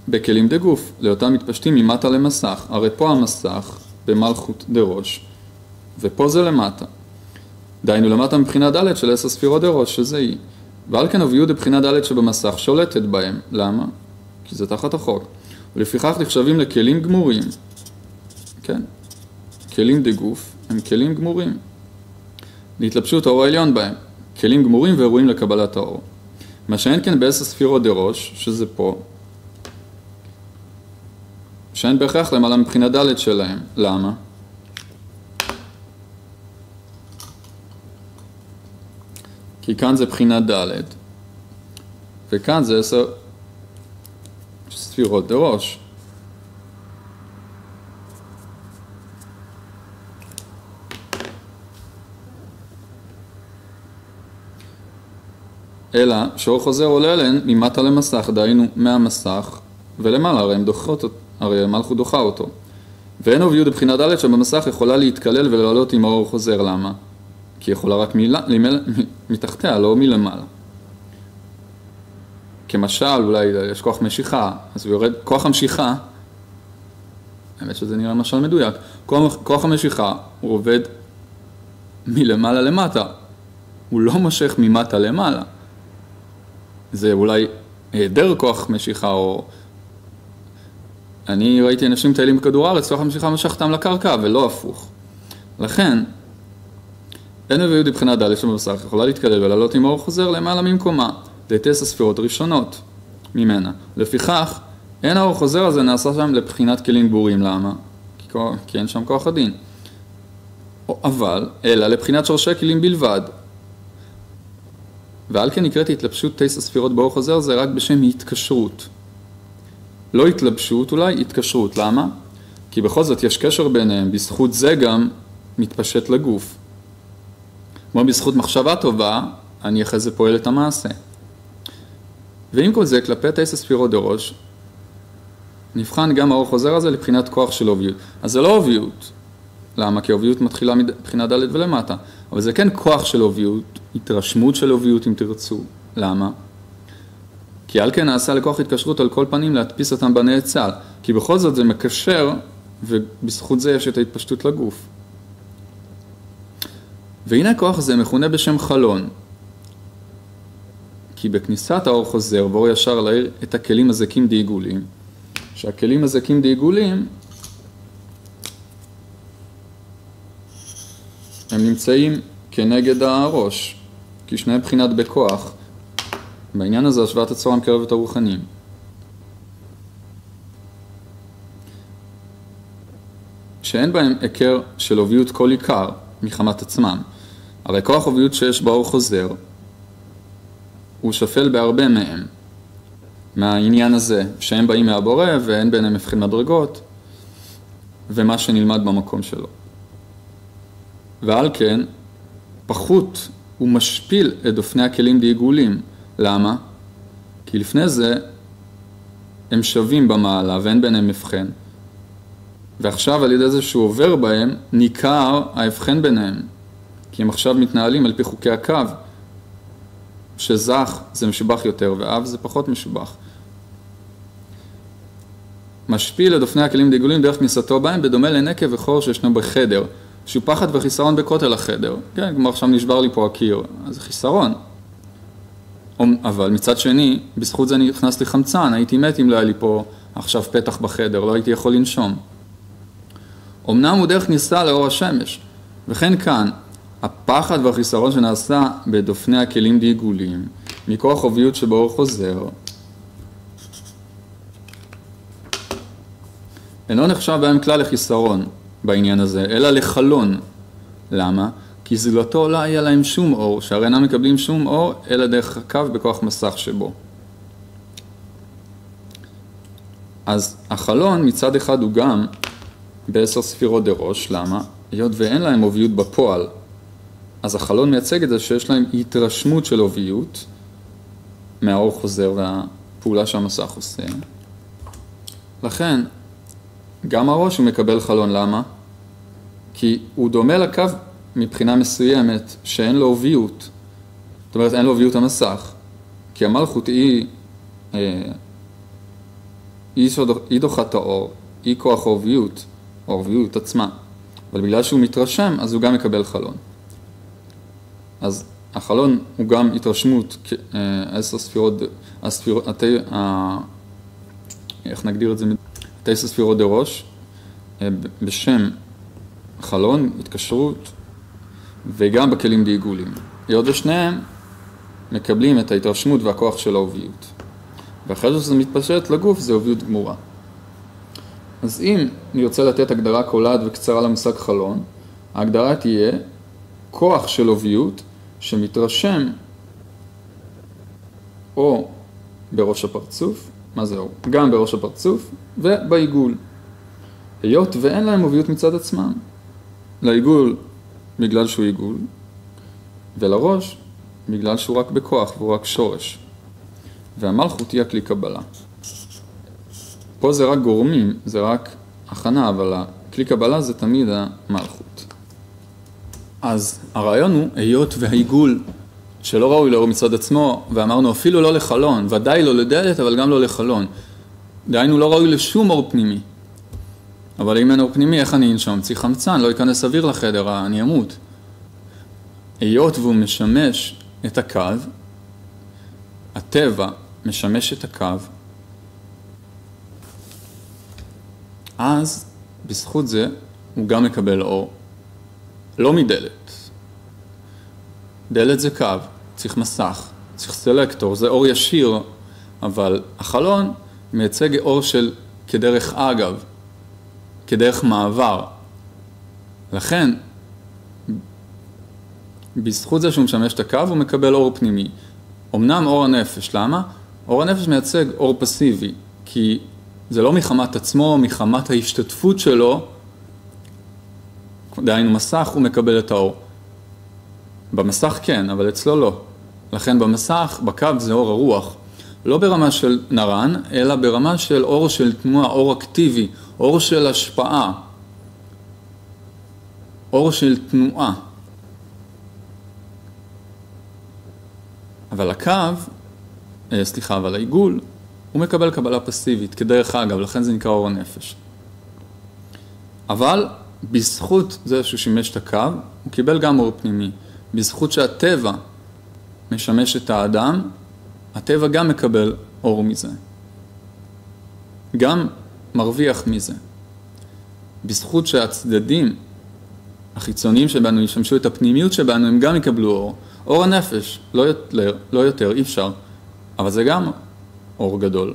בכלים דגוף, לאותם מתפשטים ממטה למסך. הרי פה המסך במלכות דראש, ופה זה למטה. דהיינו למטה מבחינה ד' של 10 ספירות דראש, שזה היא. ועל כן עוביות בבחינה ד' שבמסך שולטת בהם. למה? כי זה תחת החוק. ולפיכך נחשבים לכלים גמורים. כן. כלים דגוף הם כלים גמורים. להתלבשות האור העליון בהם. כלים גמורים ואירועים לקבלת האור. מה שאין כן ב10 ספירות דראש, שזה פה, שאין בהכרח למעלה מבחינה ד' שלהם. למה? כי כאן זה בחינה ד' וכאן זה 10 ספירות דראש. אלא שאור חוזר עולה אליהן ממטה למסך, דהיינו מהמסך ולמעלה, הרי המלכות דוחה אותו. ואין עוביות בבחינה ד' שבמסך יכולה להתקלל ולעלות עם האור חוזר. למה? כי יכולה רק מתחתיה, לא מלמעלה. כמשל, אולי יש כוח משיכה, אז הוא יורד, כוח המשיכה, האמת שזה נראה משל מדויק, כוח המשיכה הוא עובד מלמעלה למטה, הוא לא משך ממטה למעלה. זה אולי היעדר כוח משיכה, או אני ראיתי אנשים טיילים בכדור הארץ, כוח המשיכה משך אותם לקרקע, ולא הפוך. לכן, אין עוביות בבחינה ד' שבמסך יכולה להתקלל ולעלות עם האור חוזר למעלה ממקומה, ל10 הספירות הראשונות ממנה. לפיכך, אין האור חוזר הזה נעשה שם לבחינת כלים גמורים. למה? כי אין שם כוח הדין. אבל, אלא לבחינת שורשי כלים בלבד. ועל כן נקראת התלבשות 9 ספירות באור חוזר, זה רק בשם התקשרות. לא התלבשות, אולי התקשרות. למה? כי בכל זאת יש קשר ביניהם, בזכות זה גם מתפשט לגוף. כמו בזכות מחשבה טובה, אני אחרי זה פועל את המעשה. ועם כל זה, כלפי 9 ספירות דראש, נבחן גם האור חוזר הזה לבחינת כוח של עוביות. אז זה לא עוביות. למה? כי עוביות מתחילה מבחינה ד' ולמטה. אבל זה כן כוח של עוביות, התרשמות של עוביות אם תרצו. למה? כי על כן נעשה לכוח התקשרות על כל פנים להדפיס אותם בנאצל. כי בכל זאת זה מקשר, ובזכות זה יש את ההתפשטות לגוף. והנה הכוח הזה מכונה בשם חלון. כי בכניסת האור חוזר ואור ישר להאיר את הכלים הזקים דעיגולים, שהכלים הזקים דעיגולים הם נמצאים כנגד הראש, כי שניהם בחינת בכוח. בעניין הזה השוואת הצורה מקרב את הרוחנים. שאין בהם עיקר של אוביות כל עיקר מחמת עצמם. הרי כוח אוביות שיש באור חוזר הוא שפל בהרבה מהם, מהעניין הזה שהם באים מהבורא ואין ביניהם מבחין מדרגות ומה שנלמד במקום שלו. ועל כן פחות הוא משפיל את אופני הכלים דעיגולים. למה? כי לפני זה הם שווים במעלה ואין ביניהם מבחן, ועכשיו על ידי זה שהוא עובר בהם ניכר ההבחן ביניהם, כי הם עכשיו מתנהלים על פי חוקי הקו, שזך זה משובח יותר ואב זה פחות משובח. משפיל את אופני הכלים דעיגולים דרך כניסתו בהם, בדומה לנקב וחור שישנו בחדר, שהוא פחד וחיסרון בכותל החדר. כן, כמו עכשיו נשבר לי פה הקיר, אז זה חיסרון. אבל מצד שני, בזכות זה נכנס לי חמצן, הייתי מת אם לא היה לי פה עכשיו פתח בחדר, לא הייתי יכול לנשום. אמנם הוא דרך כניסה לאור השמש, וכן כאן, הפחד והחיסרון שנעשה בדופני הכלים דעיגולים, מכוח אוביות שבאור חוזר, אינו נחשב בהם כלל לחיסרון בעניין הזה, אלא לחלון. למה? כי זולתו לא היה להם שום אור, שהרי אינם מקבלים שום אור, אלא דרך הקו בכוח מסך שבו. אז החלון מצד אחד הוא גם ב10 ספירות דראש. למה? היות ואין להם אוביות בפועל, אז החלון מייצג את זה שיש להם התרשמות של אוביות מהאור חוזר והפעולה שהמסך עושה. לכן גם הראש הוא מקבל חלון. למה? כי הוא דומה לקו מבחינה מסוימת שאין לו אוביות, זאת אומרת אין לו אוביות המסך, כי המלכות היא דוחת האור, היא כוח האוביות, האוביות עצמה, אבל בגלל שהוא מתרשם אז הוא גם מקבל חלון. אז החלון הוא גם התרשמות, 10 ספירות, איך נגדיר את זה? 9 ספירות דראש, בשם חלון, התקשרות, וגם בכלים דעיגולים. היות ושניהם מקבלים את ההתרשמות והכוח של האוביות. ואחרי שזה מתפשט לגוף זה אוביות גמורה. אז אם אני רוצה לתת הגדרה קולעת וקצרה למושג חלון, ההגדרה תהיה כוח של אוביות שמתרשם או בראש הפרצוף, מה זה אור? גם בראש הפרצוף ובעיגול. היות ואין להם אוביות מצד עצמם. לעיגול בגלל שהוא עיגול, ולראש בגלל שהוא רק בכוח והוא רק שורש. והמלכות היא הכלי קבלה. פה זה רק גורמים, זה רק הכנה, אבל הכלי קבלה זה תמיד המלכות. אז הרעיון הוא, היות והעיגול שלא ראוי לאור מצד עצמו, ואמרנו אפילו לא לחלון, ודאי לא לדלת, אבל גם לא לחלון. דהיינו לא ראוי לשום אור פנימי. אבל אם אין אור פנימי, איך אני אנשום? צריך חמצן, לא ייכנס אוויר לחדר, אני אמות. היות והוא משמש את הקו, הטבע משמש את הקו, אז בזכות זה הוא גם מקבל אור. לא מדלת. דלת זה קו, צריך מסך, צריך סלקטור, זה אור ישיר, אבל החלון מייצג אור של כדרך אגב, כדרך מעבר. לכן, בזכות זה שהוא משמש את הקו, הוא מקבל אור פנימי. אמנם אור הנפש, למה? אור הנפש מייצג אור פסיבי, כי זה לא מחמת עצמו, מחמת ההשתתפות שלו, דהיינו מסך, הוא מקבל את האור. במסך כן, אבל אצלו לא. לכן במסך, בקו זה אור הרוח. לא ברמה של נרן, אלא ברמה של אור של תנועה, אור אקטיבי, אור של השפעה, אור של תנועה. אבל אבל העיגול, הוא מקבל קבלה פסיבית, כדרך אגב, לכן זה נקרא אור הנפש. אבל בזכות זה שהוא שימש את הקו, הוא קיבל גם אור פנימי. בזכות שהטבע משמש את האדם, הטבע גם מקבל אור מזה. גם מרוויח מזה. בזכות שהצדדים החיצוניים שבנו ישמשו את הפנימיות שבנו, הם גם יקבלו אור. אור הנפש, לא יותר, אי אפשר. אבל זה גם אור גדול.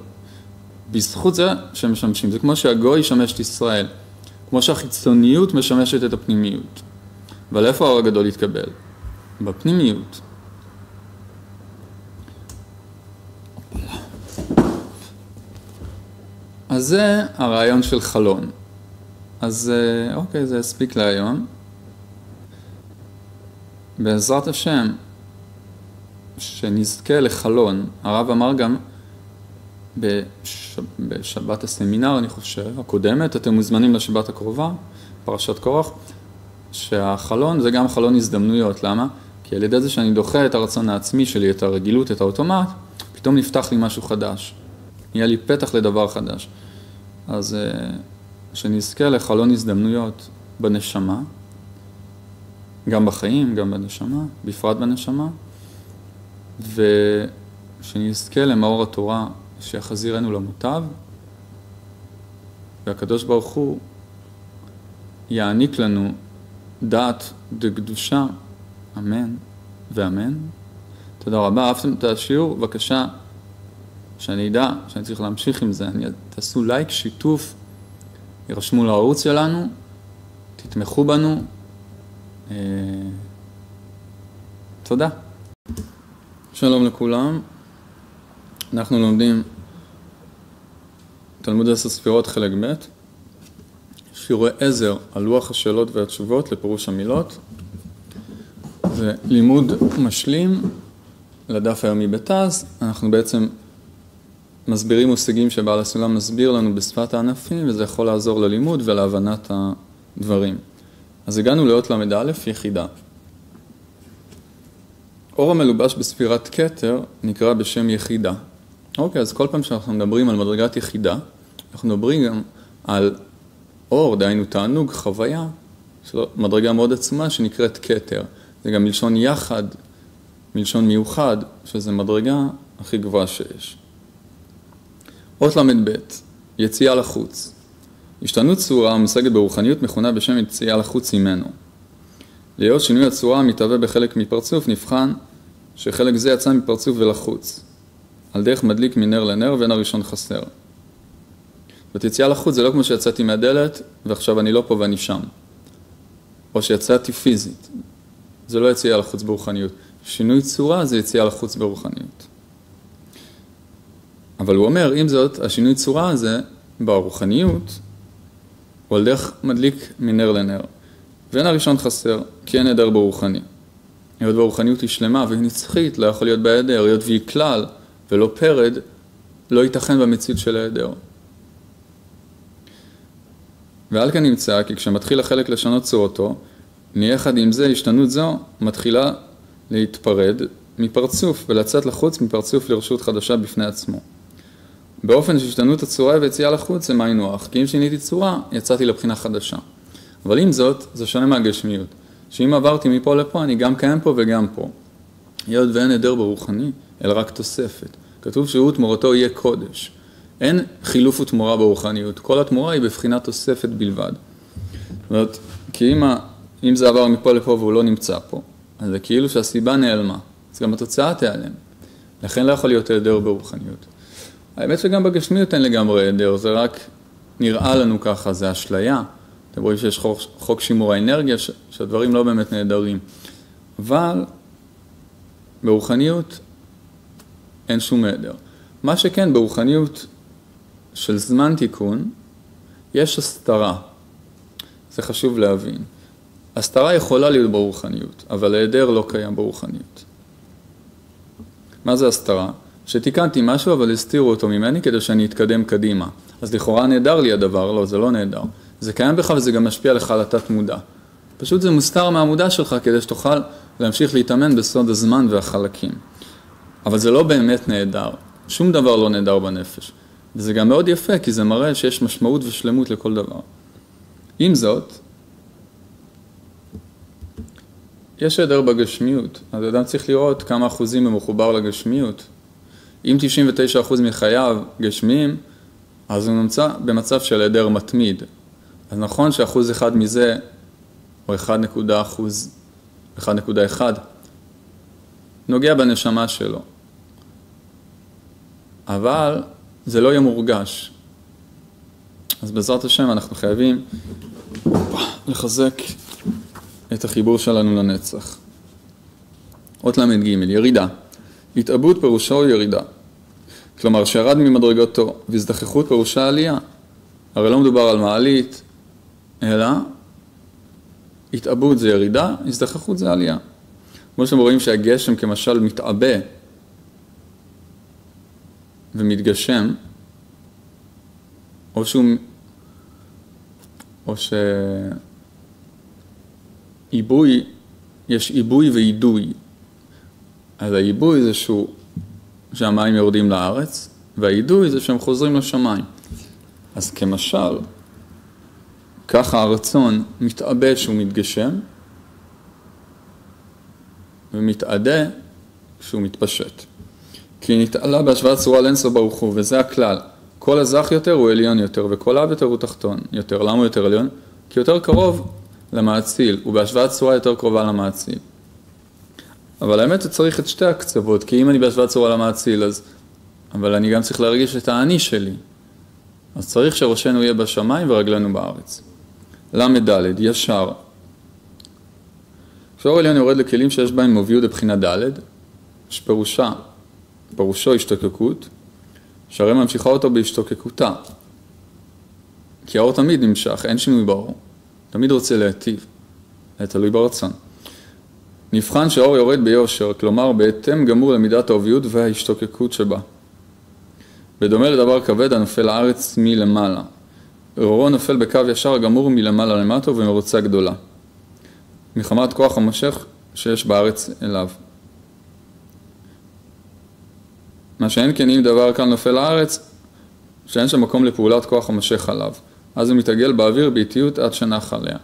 בזכות זה שמשמשים. זה כמו שהגוי ישמש את ישראל. כמו שהחיצוניות משמשת את הפנימיות. אבל איפה האור הגדול יתקבל? בפנימיות. אז זה הרעיון של חלון. אז אוקיי, זה הספיק להיום. בעזרת השם, שנזכה לחלון, הרב אמר גם בשבת הסמינר, אני חושב, הקודמת, אתם מוזמנים לשבת הקרובה, פרשת קורח, שהחלון זה גם חלון הזדמנויות. למה? כי על ידי זה שאני דוחה את הרצון העצמי שלי, את הרגילות, את האוטומט, פתאום נפתח לי משהו חדש. נהיה לי פתח לדבר חדש. אז שנזכה לחלון הזדמנויות בנשמה, גם בחיים, גם בנשמה, בפרט בנשמה, ושנזכה למאור התורה שיחזירנו למוטב, והקדוש ברוך הוא יעניק לנו דעת דקדושה, אמן ואמן. תודה רבה, אהבתם את השיעור? בבקשה, שאני אדע שאני צריך להמשיך עם זה, תעשו לייק, שיתוף, ירשמו לערוץ שלנו, תתמכו בנו, תודה. שלום לכולם, אנחנו לומדים תלמוד 10 ספירות חלק ב', שיעורי עזר על לוח השאלות והתשובות לפירוש המילות. זה לימוד משלים לדף היומי בתז. אנחנו בעצם מסבירים מושגים שבעל הסולם מסביר לנו בשפת הענפים, וזה יכול לעזור ללימוד ולהבנת הדברים. אז הגענו לאות למד א', יחידה. אור המלובש בספירת כתר נקרא בשם יחידה. אוקיי, אז כל פעם שאנחנו מדברים על מדרגת יחידה, אנחנו מדברים גם על אור, דהיינו תענוג, חוויה, מדרגה מאוד עצומה שנקראת כתר. זה גם מלשון יחד, מלשון מיוחד, שזה מדרגה הכי גבוהה שיש. אות למד ב', יציאה לחוץ. השתנות צורה המושגת ברוחניות מכונה בשם יציאה לחוץ ממנו. להיות שינוי הצורה המתהווה בחלק מפרצוף נבחן שחלק זה יצא מפרצוף ולחוץ. על דרך מדליק מנר לנר ואין הראשון חסר. יציאה לחוץ זה לא כמו שיצאתי מהדלת ועכשיו אני לא פה ואני שם. או שיצאתי פיזית. זה לא יציאה לחוץ ברוחניות. שינוי צורה זה יציאה לחוץ ברוחניות. אבל הוא אומר, אם זאת, השינוי צורה הזה ברוחניות הוא על דרך מדליק מנר לנר. ואין הראשון חסר, כי אין עדר ברוחני. היות ברוחניות היא שלמה והיא נצחית, לא יכול להיות בעדר, היות והיא כלל ולא פרד, לא ייתכן במציאות של העדר. ועל כן נמצא, כי כשמתחיל החלק לשנות צורתו, נהיה אחד עם זה, השתנות זו מתחילה להתפרד מפרצוף ולצאת לחוץ מפרצוף לרשות חדשה בפני עצמו. באופן שהשתנות הצורה ויציאה לחוץ זה מים נוח, כי אם שיניתי צורה, יצאתי לבחינה חדשה. אבל עם זאת, זה שונה מהגשמיות. שאם עברתי מפה לפה, אני גם קיים פה וגם פה. היות ואין עדר ברוחני, אלא רק תוספת. כתוב שהוא תמורתו יהיה קודש. אין חילוף ותמורה ברוחניות. כל התמורה היא בבחינת תוספת בלבד. זאת אומרת, כי אם זה עבר מפה לפה והוא לא נמצא פה, אז זה כאילו שהסיבה נעלמה. אז גם התוצאה תיעלם. לכן לא יכול להיות עדר ברוחניות. האמת שגם בגשמיות אין לגמרי עדר, זה רק נראה לנו ככה, זה אשליה. אתם רואים שיש חוק שימור האנרגיה, שהדברים לא באמת נהדרים. אבל ברוחניות אין שום עדר. מה שכן, ברוחניות של זמן תיקון, יש הסתרה. זה חשוב להבין. הסתרה יכולה להיות ברוחניות, אבל העדר לא קיים ברוחניות. מה זה הסתרה? שתיקנתי משהו, אבל הסתירו אותו ממני כדי שאני אתקדם קדימה. אז לכאורה נהדר לי הדבר, לא, זה לא נהדר. זה קיים בך וזה גם משפיע לך על התת מודע. פשוט זה מוסתר מהמודע שלך כדי שתוכל להמשיך להתאמן בסוד הזמן והחלקים. אבל זה לא באמת נהדר. שום דבר לא נהדר בנפש. וזה גם מאוד יפה כי זה מראה שיש משמעות ושלמות לכל דבר. עם זאת, יש עדר בגשמיות. אז אדם צריך לראות כמה אחוזים הוא מחובר לגשמיות. אם 99% מחייו גשמיים, אז הוא נמצא במצב של היעדר מתמיד. אז נכון שאחוז אחד מזה, או 1.1, נוגע בנשמה שלו. אבל זה לא יהיה מורגש. אז בעזרת השם אנחנו חייבים לחזק את החיבור שלנו לנצח. אות למד ג' ירידה. התאבוד פירושו ירידה. כלומר, שירד ממדרגתו, והזדככות פירושה עלייה. הרי לא מדובר על מעלית, אלא התאבוד זה ירידה, הזדככות זה עלייה. כמו שאתם רואים שהגשם כמשל מתעבה ומתגשם, או שעיבוי, יש עיבוי ועידוי. אז העיבוי זה שהמים יורדים לארץ, והעידוי זה שהם חוזרים לשמיים. אז כמשל, ככה הרצון מתעבה שהוא מתגשם, ומתעדה שהוא מתפשט. כי נתעלה בהשוואת צורה לאינסוף ברוך הוא, וזה הכלל. כל הזך יותר הוא עליון יותר, וכל אב יותר הוא תחתון יותר. למה הוא יותר עליון? כי יותר קרוב למעציל, ובהשוואת צורה יותר קרובה למעציל. אבל האמת צריך את שתי הקצוות, כי אם אני בהשוואת צורה למעציל, אבל אני גם צריך להרגיש את האני שלי. אז צריך שראשנו יהיה בשמיים ורגלנו בארץ. למד ישר. כשאור עליון יורד לכלים שיש בהם מוביות לבחינה ד', פירושו השתוקקות, שהרי ממשיכה אותו בהשתוקקותה. כי האור תמיד נמשך, אין שינוי באור. תמיד רוצה להטיב, זה תלוי ברצון. נבחן שהאור יורד ביושר, כלומר בהתאם גמור למידת האוביות וההשתוקקות שבה. בדומה לדבר כבד הנופל לארץ מלמעלה. אורו נופל בקו ישר גמור מלמעלה למטה ובמרוצה גדולה. מחמת כוח המשך שיש בארץ אליו. מה שאין כן אם דבר כאן נופל לארץ, שאין שם מקום לפעולת כוח המשך עליו. אז הוא מתעגל באוויר באיטיות עד שנח עליה.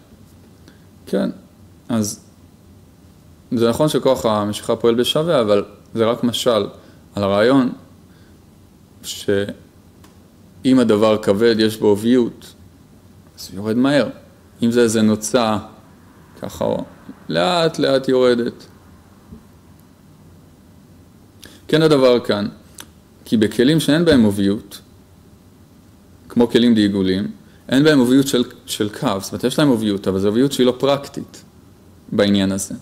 כן, אז זה נכון שכוח המשיכה פועל בשווה, אבל זה רק משל על הרעיון שאם הדבר כבד יש בו אוביות, אז הוא יורד מהר. אם זה איזה נוצה, ככה לאט לאט יורדת. כן הדבר כאן, כי בכלים שאין בהם אוביות, כמו כלים דיגולים, אין בהם אוביות של קו, זאת אומרת יש להם אוביות, אבל זו אוביות שהיא לא פרקטית בעניין הזה.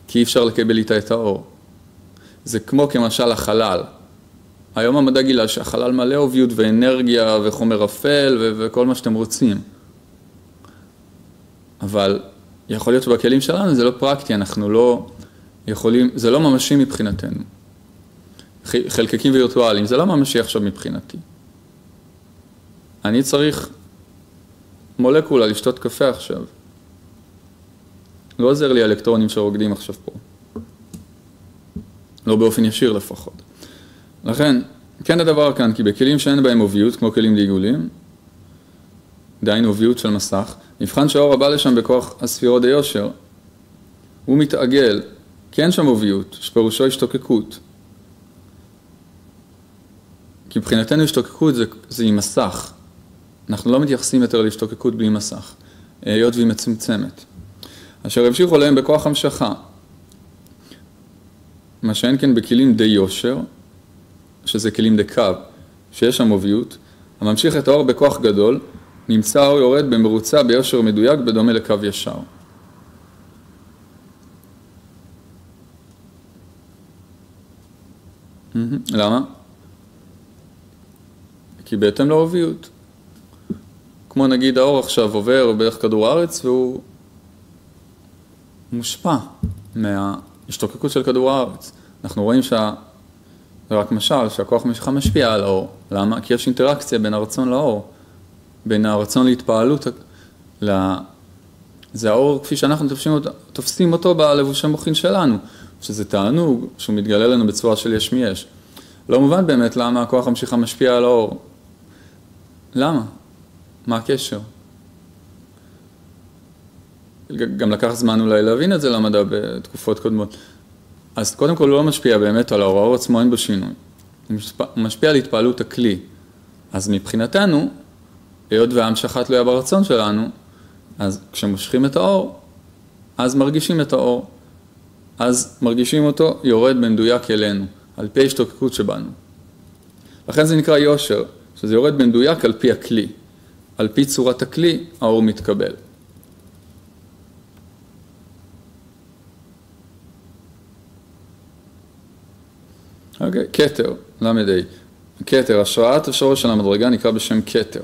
כי אי אפשר לקבל איתה את האור. זה כמו כמשל החלל. היום המדע גילה שהחלל מלא אוביות ואנרגיה וחומר אפל וכל מה שאתם רוצים. אבל יכול להיות שבכלים שלנו זה לא פרקטי, אנחנו לא יכולים, זה לא ממשי מבחינתנו. חלקקים וירטואליים, זה לא ממשי עכשיו מבחינתי. אני צריך מולקולה לשתות קפה עכשיו. לא עוזר לי האלקטרונים שרוקדים עכשיו פה. לא באופן ישיר לפחות. לכן, כן הדבר כאן, כי בכלים שאין בהם אוביות, כמו כלים לעיגולים, דהיינו אוביות של מסך, נבחן שהאור הבא לשם בכוח הספירות היושר, הוא מתעגל, כי אין שם אוביות, שפירושו השתוקקות. כי מבחינתנו השתוקקות זה עם מסך. אנחנו לא מתייחסים יותר להשתוקקות בלי מסך, היות והיא מצומצמת. אשר המשיכו להם בכוח המשכה. מה שאין כן בכלים די יושר, שזה כלים די קו, שיש שם אוביות, הממשיך את האור בכוח גדול, נמצא האור יורד במרוצה ביושר מדויק בדומה לקו ישר. למה? כי בהתאם לאוביות. כמו נגיד האור עכשיו עובר בערך כדור הארץ והוא מושפע מההשתוקקות של כדור הארץ. אנחנו רואים זה רק משל, שהכוח משיכה משפיע על האור. למה? כי יש אינטראקציה בין הרצון לאור. בין הרצון להתפעלות, זה האור כפי שאנחנו תופסים אותו בלבוש המוחין שלנו, שזה תענוג שהוא מתגלה לנו בצורה של יש מיש. לא מובן באמת למה הכוח המשיכה משפיע על האור. למה? מה הקשר? גם לקח זמן אולי להבין את זה למדע בתקופות קודמות. אז קודם כל הוא לא משפיע באמת על האור, האור עצמו אין בו שינוי. הוא משפיע על התפעלות הכלי. אז מבחינתנו, היות וההמשכה תלויה ברצון שלנו, אז כשמושכים את האור, אז מרגישים את האור. אז מרגישים אותו יורד במדויק אלינו, על פי השתוקקות שבנו. לכן זה נקרא יושר, שזה יורד במדויק על פי הכלי. על פי צורת הכלי, האור מתקבל. אוקיי, כתר, למדי. כתר, השראת השורש של המדרגה נקרא בשם כתר.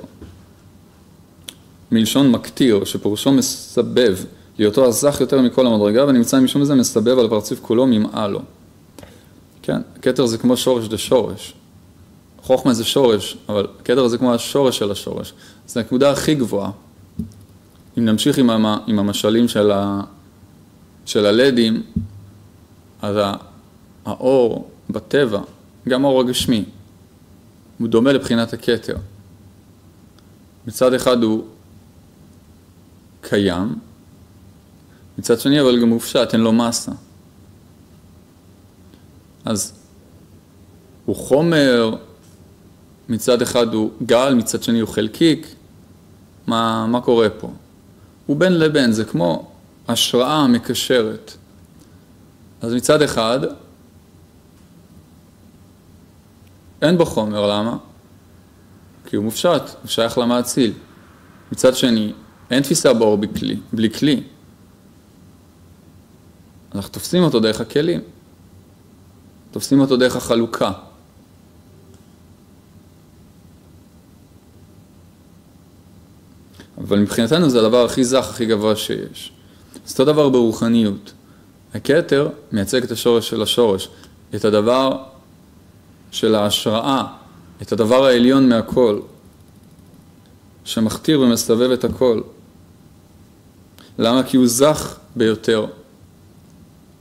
מלשון מקטיר, שפורשו מסבב, להיותו הזך יותר מכל המדרגה, ונמצא משום זה מסבב על הפרצוף כולו ממעה לו. כן, כתר זה כמו שורש דשורש. חוכמה זה שורש, אבל כתר זה כמו השורש של השורש. זו הנקודה הכי גבוהה. אם נמשיך עם המשלים של הלדים, אז האור בטבע, גם האור הגשמי, הוא דומה לבחינת הכתר. מצד אחד הוא קיים, מצד שני אבל גם מופשט, אין לו מסה. אז הוא חומר, מצד אחד הוא גל, מצד שני הוא חלקיק. מה קורה פה? הוא בין לבין, זה כמו השראה מקשרת. אז מצד אחד, אין בו חומר, למה? כי הוא מופשט, הוא שייך למאציל. מצד שני, אין תפיסה באור בלי כלי. אנחנו תופסים אותו דרך הכלים. תופסים אותו דרך החלוקה. אבל מבחינתנו זה הדבר הכי זך, הכי גבוה שיש. זה אותו דבר ברוחניות. הכתר מייצג את השורש של השורש, את הדבר של ההשראה, את הדבר העליון מהכל, שמכתיר ומסבב את הכל. למה? כי הוא זך ביותר.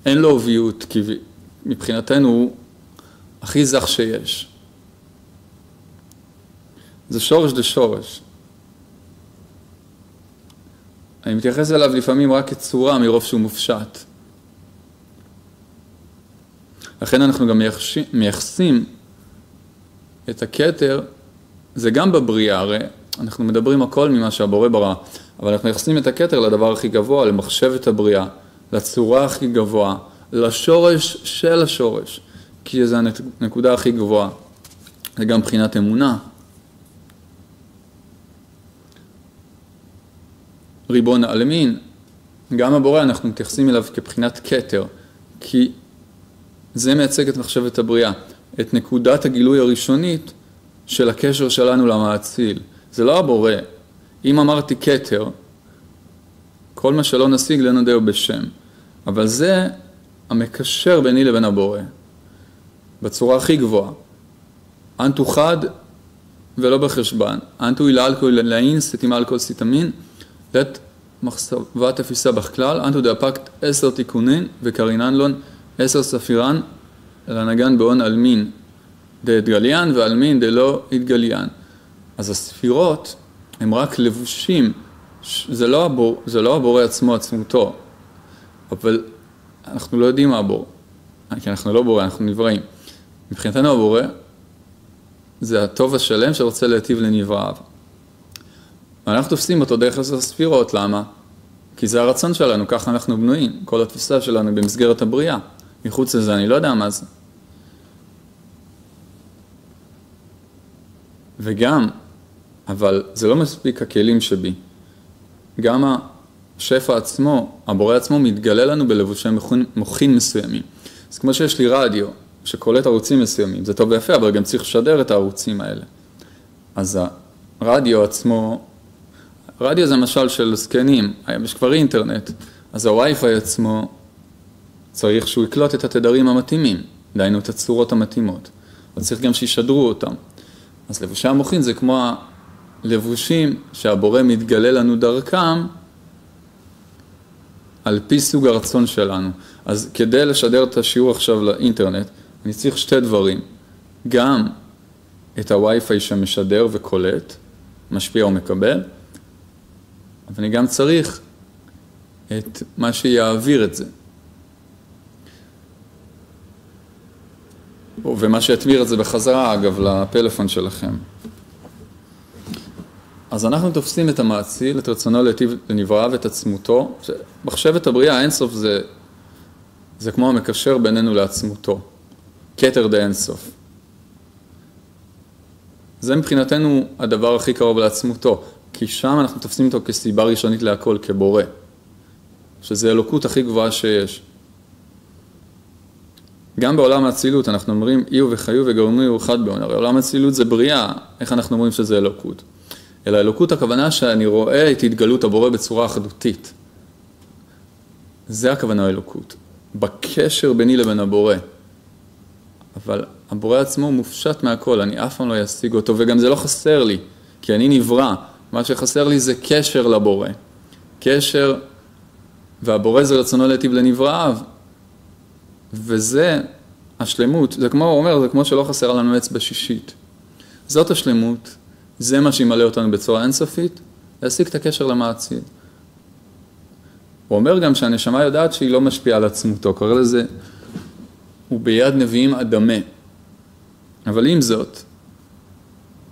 אין לו אוביות, כי מבחינתנו הוא הכי זך שיש. זה שורש דשורש. אני מתייחס אליו לפעמים רק כצורה מרוב שהוא מופשט. לכן אנחנו גם מייחסים את הכתר, זה גם בבריאה, הרי אנחנו מדברים הכל ממה שהבורא ברא, אבל אנחנו מייחסים את הכתר לדבר הכי גבוה, למחשבת הבריאה, לצורה הכי גבוהה, לשורש של השורש, כי זו הנקודה הכי גבוהה. זה גם בחינת אמונה. ריבון העלמין, גם הבורא אנחנו מתייחסים אליו כבחינת כתר, כי זה מייצג את מחשבת הבריאה, את נקודת הגילוי הראשונית של הקשר שלנו למאציל. זה לא הבורא. אם אמרתי כתר, כל מה שלא נשיג לא נדע בשם. אבל זה המקשר ביני לבין הבורא, בצורה הכי גבוהה. אנטו חד ולא בחשבן. אנטו אילאלקו אילאין סתימה על כל סתמין, לת מחשבת תפיסה בכלל, אנטו דאפקט 10 תיקונין וקרינן לון 10 ספירן, לנגן בהון אלמין דהתגליין ואלמין דלא התגליין. אז הספירות הם רק לבושים, זה לא הבורא עצמו עצמותו, אבל אנחנו לא יודעים מה הבורא, כי אנחנו לא בורא, אנחנו נבראים. מבחינתנו הבורא זה הטוב השלם שרוצה להיטיב לנבראיו. אנחנו תופסים אותו דרך הספירות, למה? כי זה הרצון שלנו, ככה אנחנו בנויים, כל התפיסה שלנו במסגרת הבריאה. מחוץ לזה אני לא יודע מה זה. וגם, אבל זה לא מספיק הכלים שבי. גם השפע עצמו, הבורא עצמו מתגלה לנו בלבושי מוחין מסוימים. אז כמו שיש לי רדיו שקולט ערוצים מסוימים, זה טוב ויפה, אבל גם צריך לשדר את הערוצים האלה. אז הרדיו עצמו, רדיו זה משל של סקנים, יש כבר אינטרנט, אז הווי-פיי עצמו צריך שהוא יקלוט את התדרים המתאימים, דהיינו את הצורות המתאימות, אבל צריך גם שישדרו אותם. אז לבושי המוחין זה כמו הלבושים שהבורא מתגלה לנו דרכם, על פי סוג הרצון שלנו. אז כדי לשדר את השיעור עכשיו לאינטרנט, אני צריך שתי דברים. גם את הווי-פיי שמשדר וקולט, משפיע ומקבל, אבל אני גם צריך את מה שיעביר את זה. ומה שיתמיר את זה בחזרה, אגב, לפלאפון שלכם. אז אנחנו תופסים את המאציל, את רצונו להיטיב לנברא ואת עצמותו. מחשבת הבריאה, האינסוף זה כמו המקשר בינינו לעצמותו. כתר דה אינסוף. זה מבחינתנו הדבר הכי קרוב לעצמותו, כי שם אנחנו תופסים אותו כסיבה ראשונית להכל, כבורא. שזה אלוקות הכי גבוהה שיש. גם בעולם האצילות אנחנו אומרים, איהו וחיו וגאונו יהיו אחד בעונה. הרי עולם האצילות זה בריאה, איך אנחנו אומרים שזה אלוקות? אלא אלוקות הכוונה שאני רואה את התגלות הבורא בצורה אחדותית. זה הכוונה האלוקות. בקשר ביני לבין הבורא. אבל הבורא עצמו מופשט מהכל, אני אף פעם לא אשיג אותו, וגם זה לא חסר לי, כי אני נברא. מה שחסר לי זה קשר לבורא. קשר, והבורא זה רצונו להיטיב לנבראיו. וזה השלמות, זה כמו הוא אומר, זה כמו שלא חסר לנו אצבע שישית. זאת השלמות, זה מה שימלא אותנו בצורה אינסופית, להשיג את הקשר למאציל. הוא אומר גם שהנשמה יודעת שהיא לא משפיעה על עצמותו, קורא לזה, הוא ביד נביאים אדמה. אבל עם זאת,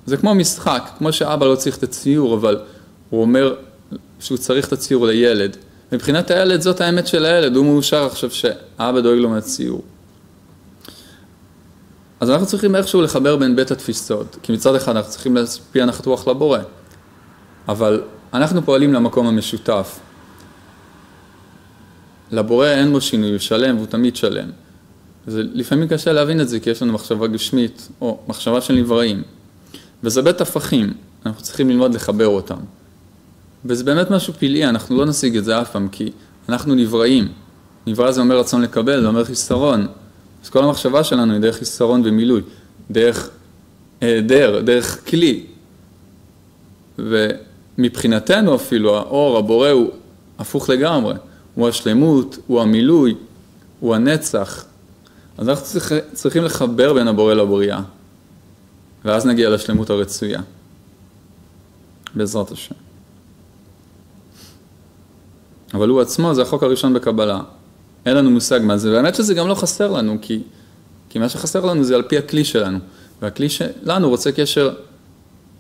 זה כמו משחק, כמו שאבא לא צריך את הציור, אבל הוא אומר שהוא צריך את הציור לילד. מבחינת הילד זאת האמת של הילד, הוא מאושר עכשיו שאבא דואג לו מהציור. אז אנחנו צריכים איכשהו לחבר בין בית התפיסות, כי מצד אחד אנחנו צריכים להשפיע נחת רוח לבורא, אבל אנחנו פועלים למקום המשותף. לבורא אין בו שינוי, הוא שלם והוא תמיד שלם. זה לפעמים קשה להבין את זה, כי יש לנו מחשבה גשמית, או מחשבה של נבראים. וזה בית הפכים, אנחנו צריכים ללמוד לחבר אותם. וזה באמת משהו פלאי, אנחנו לא נשיג את זה אף פעם, כי אנחנו נבראים. נברא זה אומר רצון לקבל, זה אומר חיסרון. אז כל המחשבה שלנו היא דרך חיסרון ומילוי, דרך היעדר, דרך כלי. ומבחינתנו אפילו, האור, הבורא הוא הפוך לגמרי. הוא השלמות, הוא המילוי, הוא הנצח. אז אנחנו צריכים לחבר בין הבורא לבריאה. ואז נגיע לשלמות הרצויה. בעזרת השם. אבל הוא עצמו, זה החוק הראשון בקבלה. אין לנו מושג מה זה, והאמת שזה גם לא חסר לנו, כי מה שחסר לנו זה על פי הכלי שלנו. והכלי שלנו רוצה קשר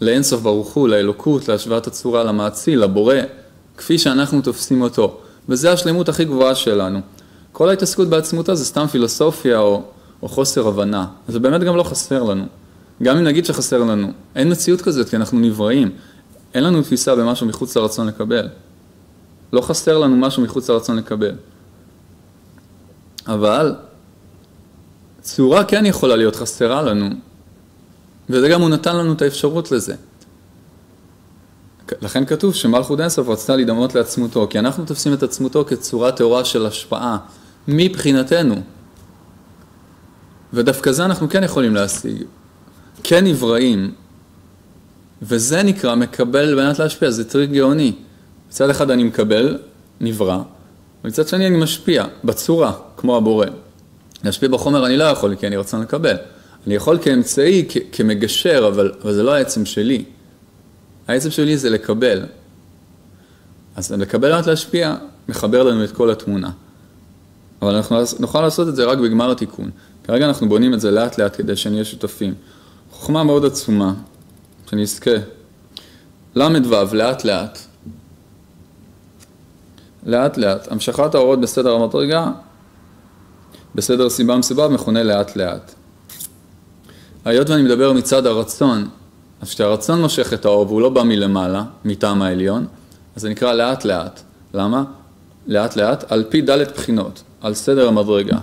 לאינסוף ברוך הוא, לאלוקות, להשוואת הצורה, למאציל, לבורא, כפי שאנחנו תופסים אותו. וזה השלמות הכי גבוהה שלנו. כל ההתעסקות בעצמותה זה סתם פילוסופיה או חוסר הבנה. זה באמת גם לא חסר לנו. גם אם נגיד שחסר לנו, אין מציאות כזאת, כי אנחנו נבראים. אין לנו תפיסה במשהו מחוץ לרצון לקבל. לא חסר לנו משהו מחוץ לרצון לקבל. אבל צורה כן יכולה להיות חסרה לנו, וזה גם הוא נתן לנו את האפשרות לזה. לכן כתוב שמלכות אינסוף רצתה להידמות לעצמותו, כי אנחנו תופסים את עצמותו כצורה תאורה של השפעה, מבחינתנו. ודווקא זה אנחנו כן יכולים להשיג. כן נבראים, וזה נקרא מקבל בנת להשפיע, זה טריק גאוני. מצד אחד אני מקבל, נברא, ומצד שני אני משפיע, בצורה, כמו הבורא. להשפיע בחומר אני לא יכול, כי אני רוצה לקבל. אני יכול כאמצעי, כמגשר, אבל זה לא העצם שלי. העצם שלי זה לקבל. אז לקבל בנת להשפיע, מחבר לנו את כל התמונה. אבל אנחנו נוכל לעשות את זה רק בגמר התיקון. כרגע אנחנו בונים את זה לאט לאט כדי שנהיה שותפים. חוכמה מאוד עצומה, שנזכה. למדוו, לאט לאט. לאט לאט. המשכת האורות בסדר המדרגה, בסדר סיבה מסיבה, מכונה לאט לאט. היות ואני מדבר מצד הרצון, אז כשהרצון מושך את האור והוא לא בא מלמעלה, מטעם העליון, אז זה נקרא לאט לאט. למה? לאט לאט, על פי ד' בחינות, על סדר המדרגה.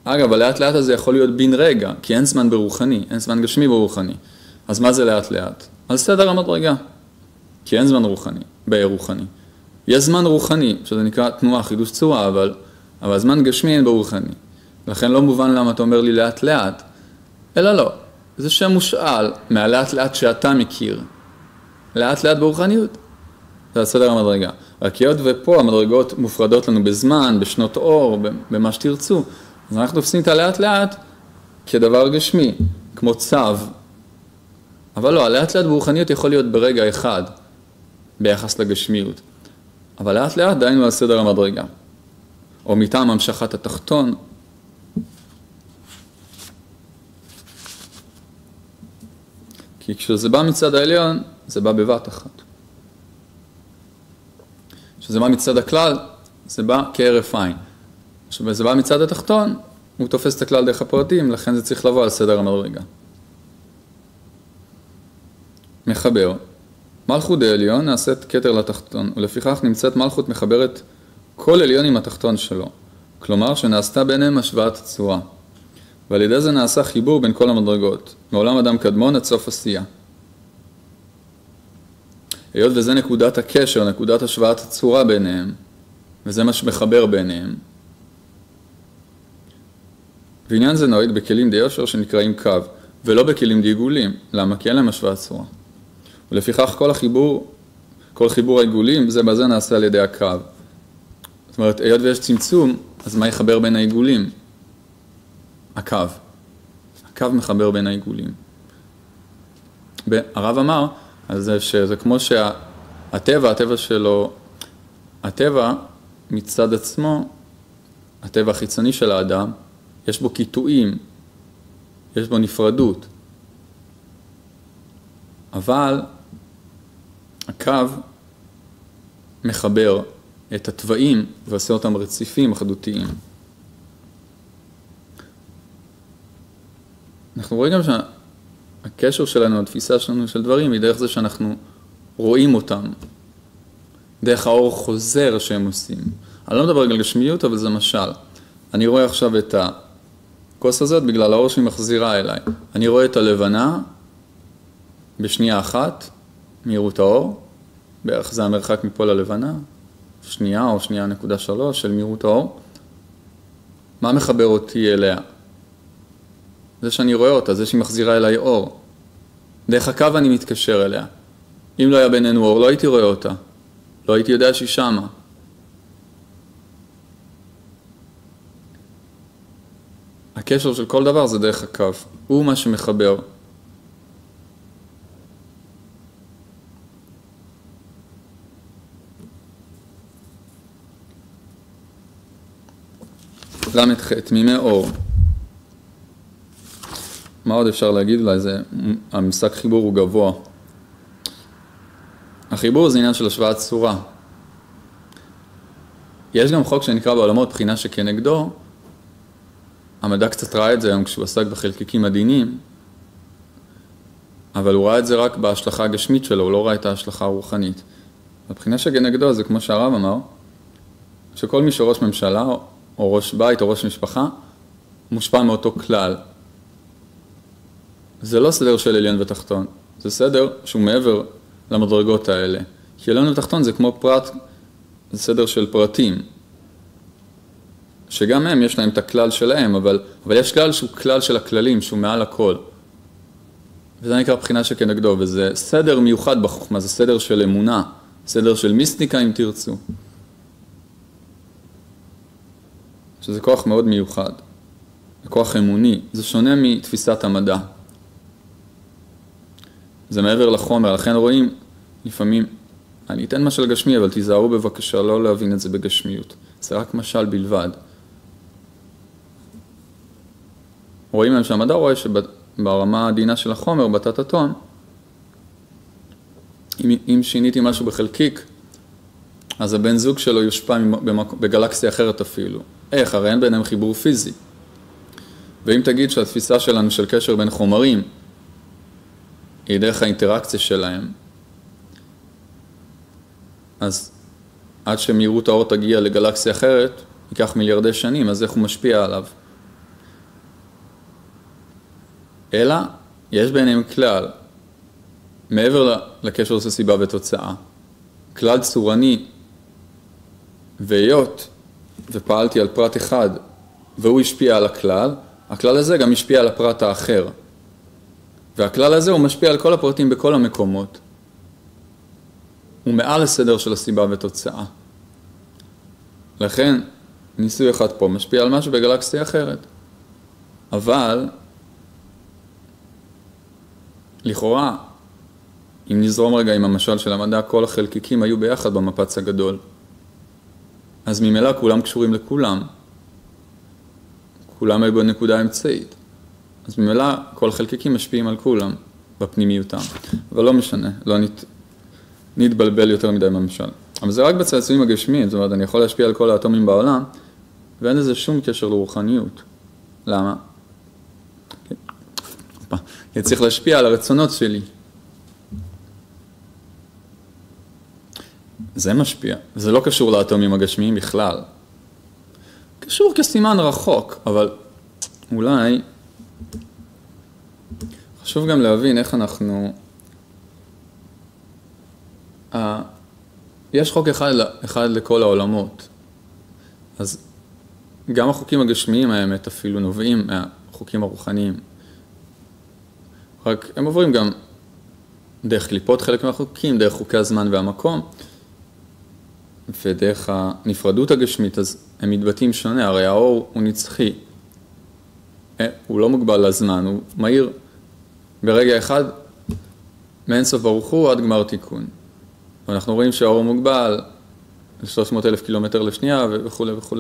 אגב, הלאט לאט הזה יכול להיות בין רגע, כי אין זמן ברוחני, אין זמן גשמי ברוחני. אז מה זה לאט לאט? על סדר המדרגה. כי אין זמן רוחני, ברוחני. יש זמן רוחני, שזה נקרא תנועה, חידוש צורה, אבל זמן גשמי אין ברוחני. לכן לא מובן למה אתה אומר לי לאט לאט, אלא לא. זה שם מושאל מהלאט לאט שאתה מכיר. לאט לאט ברוחניות. זה הסדר המדרגה. רק היות ופה המדרגות מופרדות לנו בזמן, בשנות אור, במה שתרצו. אז אנחנו תופסים את הלאט לאט כדבר גשמי, כמו צו. אבל לא, הלאט לאט ברוחניות יכול להיות ברגע אחד, ביחס לגשמיות. אבל לאט לאט דיינו על סדר המדרגה. או מטעם המשכת התחתון. כי כשזה בא מצד העליון, זה בא בבת אחת. כשזה בא מצד הכלל, זה בא כהרף עין. כשזה בא מצד התחתון, הוא תופס את הכלל דרך הפרטים, לכן זה צריך לבוא על סדר המדרגה. מחבר. מלכות העליון נעשית כתר לתחתון, ולפיכך נמצאת מלכות מחברת כל עליון עם התחתון שלו. כלומר שנעשתה ביניהם השוואת הצורה. ועל ידי זה נעשה חיבור בין כל המדרגות, מעולם אדם קדמון עד סוף עשייה. היות וזה נקודת הקשר, נקודת השוואת הצורה ביניהם, וזה מה שמחבר ביניהם. ועניין זה נוהג בכלים די יושר שנקראים קו, ולא בכלים די עיגולים. למה? כי אין להם השוואת צורה. ולפיכך כל חיבור העיגולים, זה בזה נעשה על ידי הקו. זאת אומרת, היות ויש צמצום, אז מה יחבר בין העיגולים? הקו. הקו מחבר בין העיגולים. הרב אמר, אז שזה כמו הטבע שלו, הטבע מצד עצמו, הטבע החיצוני של האדם, יש בו קיטועים, יש בו נפרדות. אבל הקו מחבר את הטבעים ועושה אותם רציפים, אחדותיים. אנחנו רואים גם שהקשר שלנו, התפיסה שלנו של דברים, היא דרך זה שאנחנו רואים אותם, דרך האור חוזר שהם עושים. אני לא מדבר על גשמיות, אבל זה משל. אני רואה עכשיו את הכוס הזאת בגלל האור שהיא מחזירה אליי. אני רואה את הלבנה בשנייה אחת, מהירות האור, בערך זה המרחק מפה ללבנה, שנייה או שנייה נקודה 3 של מהירות האור. מה מחבר אותי אליה? זה שאני רואה אותה, זה שהיא מחזירה אליי אור. דרך הקו אני מתקשר אליה. אם לא היה בינינו אור, לא הייתי רואה אותה. לא הייתי יודע שהיא שמה. הקשר של כל דבר זה דרך הקו. הוא מה שמחבר. למ"ח, תמימי אור. מה עוד אפשר להגיד? אולי זה, המשחק חיבור הוא גבוה. החיבור זה עניין של השוואת צורה. יש גם חוק שנקרא בעולמות בחינה שכנגדו, המדע קצת ראה את זה היום כשהוא עסק בחלקיקים עדינים, אבל הוא ראה את זה רק בהשלכה הגשמית שלו, הוא לא ראה את ההשלכה הרוחנית. הבחינה שכנגדו זה כמו שהרב אמר, שכל מי שראש ממשלה או ראש בית או ראש משפחה מושפע מאותו כלל. זה לא סדר של עליון ותחתון, זה סדר שהוא מעבר למדרגות האלה. כי עליון ותחתון זה כמו פרט, זה סדר של פרטים, שגם הם יש להם את הכלל שלהם, אבל יש כלל שהוא כלל של הכללים, שהוא מעל הכל. וזה נקרא בחינה שכנגדו, וזה סדר מיוחד בחוכמה, זה סדר של אמונה, סדר של מיסטיקה אם תרצו. שזה כוח מאוד מיוחד, זה כוח אמוני, זה שונה מתפיסת המדע. זה מעבר לחומר, לכן רואים לפעמים, אני אתן משל גשמי, אבל תיזהרו בבקשה לא להבין את זה בגשמיות. זה רק משל בלבד. רואים להם שהמדע רואה שברמה העדינה של החומר, בתת אטום, אם שיניתי משהו בחלקיק, אז הבן זוג שלו יושפע בגלקסיה אחרת אפילו. איך? הרי אין ביניהם חיבור פיזי. ואם תגיד שהתפיסה שלנו של קשר בין חומרים היא דרך האינטראקציה שלהם, אז עד שמהירות האור תגיע לגלקסיה אחרת, ייקח מיליארדי שנים, אז איך הוא משפיע עליו? אלא, יש ביניהם כלל, מעבר לקשר של סיבה ותוצאה. כלל צורני, והיות, ופעלתי על פרט אחד, והוא השפיע על הכלל, הכלל הזה גם השפיע על הפרט האחר. והכלל הזה הוא משפיע על כל הפרטים בכל המקומות. הוא מעל הסדר של הסיבה ותוצאה. לכן, ניסוי אחד פה משפיע על משהו בגלקסיה אחרת. אבל, לכאורה, אם נזרום רגע עם המשל של המדע, כל החלקיקים היו ביחד במפץ הגדול. אז ממילא כולם קשורים לכולם. כולם היו בנקודה אמצעית. אז ממילא כל החלקיקים משפיעים על כולם. בפנימיותם. אבל לא משנה, לא נתבלבל יותר מדי במשל. אבל זה רק בצעצועים הגשמיים, זאת אומרת, אני יכול להשפיע על כל האטומים בעולם, ואין לזה שום קשר לרוחניות. למה? אני צריך להשפיע על הרצונות שלי. זה משפיע. זה לא קשור לאטומים הגשמיים בכלל. קשור כסימן רחוק, אבל אולי חשוב גם להבין איך אנחנו... יש חוק אחד לכל העולמות. אז גם החוקים הגשמיים האמת אפילו נובעים מהחוקים הרוחניים. רק הם עוברים גם דרך קליפות חלק מהחוקים, דרך חוקי הזמן והמקום, ודרך הנפרדות הגשמית, אז הם מתבטאים שונה, הרי האור הוא נצחי, הוא לא מוגבל לזמן, הוא מהיר ברגע אחד, מאין סוף ברוך הוא עד גמר תיקון. ואנחנו רואים שהאור מוגבל ל-300,000 קילומטר לשנייה וכו' וכו'.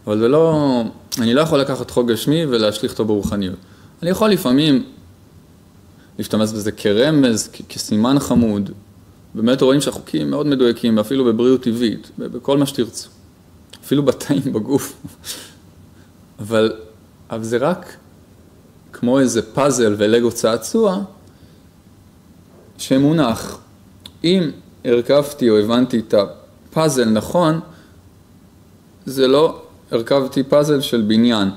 אבל זה לא, אני לא יכול לקחת חוק גשמי ולהשליך אותו ברוחניות. אני יכול לפעמים להשתמש בזה כרמז, כסימן חמוד. באמת רואים שהחוקים מאוד מדויקים, אפילו בבריאות טבעית, בכל מה שתרצו. אפילו בתאים בגוף. אבל זה רק כמו איזה פאזל ולגו צעצוע, שמונח. אם הרכבתי או הבנתי את הפאזל נכון, זה לא הרכבתי פאזל של בניין.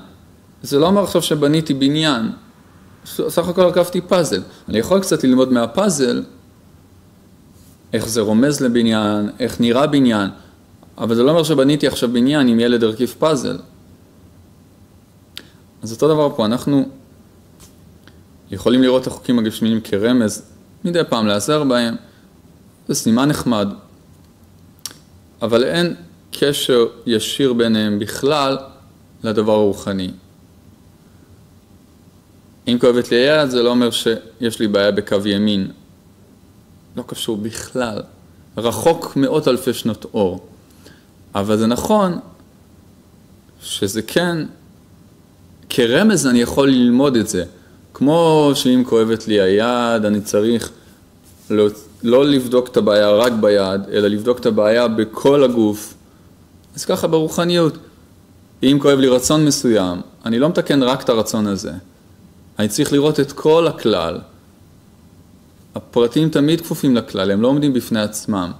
זה לא אומר עכשיו שבניתי בניין. סך הכל הרכבתי פאזל. אני יכול קצת ללמוד מהפאזל, איך זה רומז לבניין, איך נראה בניין, אבל זה לא אומר שבניתי עכשיו בניין עם ילד הרכיב פאזל. אז אותו דבר פה, אנחנו יכולים לראות את החוקים הגשמיים כרמז, מדי פעם לעזר בהם, זה סימן נחמד, אבל אין קשר ישיר ביניהם בכלל לדבר הרוחני. אם כואבת לי היד, זה לא אומר שיש לי בעיה בקו ימין. לא קשור בכלל. רחוק מאות אלפי שנות אור. אבל זה נכון שזה כן, כרמז אני יכול ללמוד את זה. כמו שאם כואבת לי היד, אני צריך לא לבדוק את הבעיה רק ביד, אלא לבדוק את הבעיה בכל הגוף. אז ככה ברוחניות. אם כואב לי רצון מסוים, אני לא מתקן רק את הרצון הזה. אני צריך לראות את כל הכלל. הפרטים תמיד כפופים לכלל, הם לא עומדים בפני עצמם.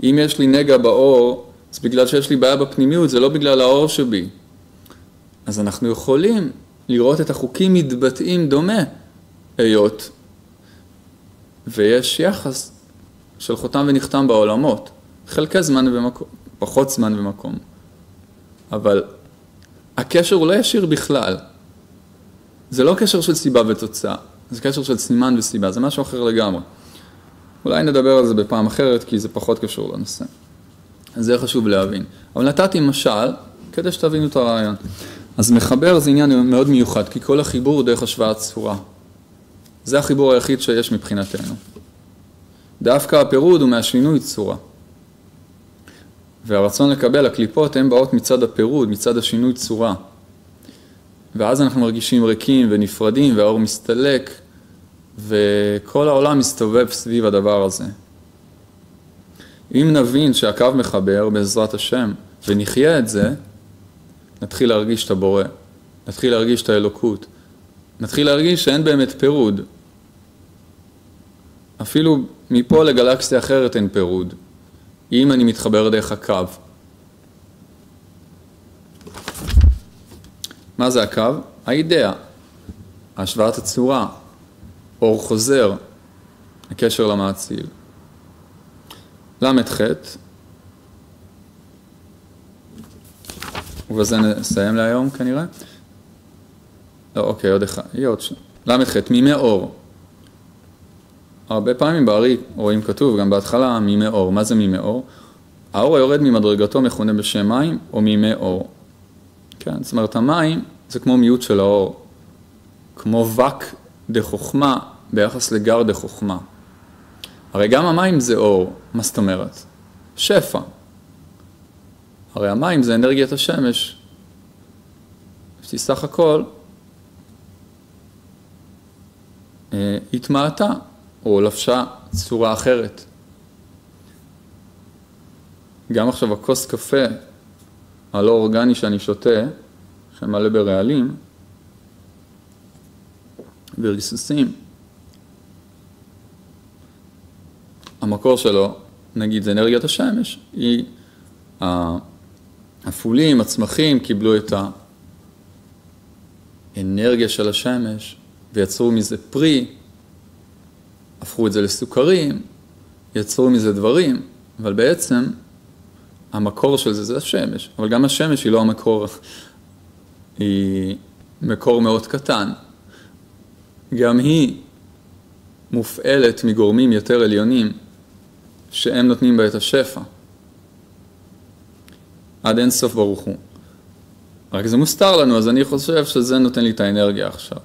אם יש לי נגע באור, זה בגלל שיש לי בעיה בפנימיות, זה לא בגלל האור שבי. אז אנחנו יכולים לראות את החוקים מתבטאים דומה, היות. ויש יחס של חותם ונחתם בעולמות. חלקי זמן ומקום, פחות זמן ומקום. אבל הקשר הוא לא ישיר בכלל. זה לא קשר של סיבה ותוצאה, זה קשר של סימן וסיבה, זה משהו אחר לגמרי. אולי נדבר על זה בפעם אחרת, כי זה פחות קשור לנושא. אז זה חשוב להבין. אבל נתתי משל, כדי שתבינו את הרעיון. אז מחבר זה עניין מאוד מיוחד, כי כל החיבור הוא דרך השוואת צורה. זה החיבור היחיד שיש מבחינתנו. דווקא הפירוד הוא מהשינוי צורה. והרצון לקבל, הקליפות, הן באות מצד הפירוד, מצד השינוי צורה. ואז אנחנו מרגישים ריקים ונפרדים, והאור מסתלק, וכל העולם מסתובב סביב הדבר הזה. אם נבין שהקו מחבר בעזרת השם, ונחיה את זה, נתחיל להרגיש את הבורא, נתחיל להרגיש את האלוקות, נתחיל להרגיש שאין באמת פירוד. אפילו מפה לגלקסיה אחרת אין פירוד, אם אני מתחבר דרך הקו. מה זה הקו? האידאה, השוואת הצורה, אור חוזר, הקשר למעציל. למד חטא, ובזה נסיים להיום כנראה. לא, אוקיי, עוד אחד, יהיה עוד שם. למד חטא, מימי אור. הרבה פעמים בארי רואים כתוב, גם בהתחלה, מימי אור. מה זה מימי אור? האור היורד ממדרגתו מכונה בשם מים, או מימי אור. כן, זאת אומרת, המים זה כמו מיעוט של האור. כמו וק דחוכמה ביחס לגר דחוכמה. הרי גם המים זה אור. מה זאת אומרת? שפע. הרי המים זה אנרגיית השמש. שסך הכל התמעטה או לבשה צורה אחרת. גם עכשיו הכוס קפה הלא אורגני שאני שותה, שמלא ברעלים וריסוסים, המקור שלו, נגיד, זה אנרגיית השמש. הפולים, הצמחים, קיבלו את האנרגיה של השמש ויצרו מזה פרי, הפכו את זה לסוכרים, יצרו מזה דברים, אבל בעצם המקור של זה השמש. אבל גם השמש היא לא המקור, היא מקור מאוד קטן. גם היא מופעלת מגורמים יותר עליונים, שהם נותנים בה את השפע. עד אין סוף ברוך הוא. רק זה מוסתר לנו, אז אני חושב שזה נותן לי את האנרגיה עכשיו.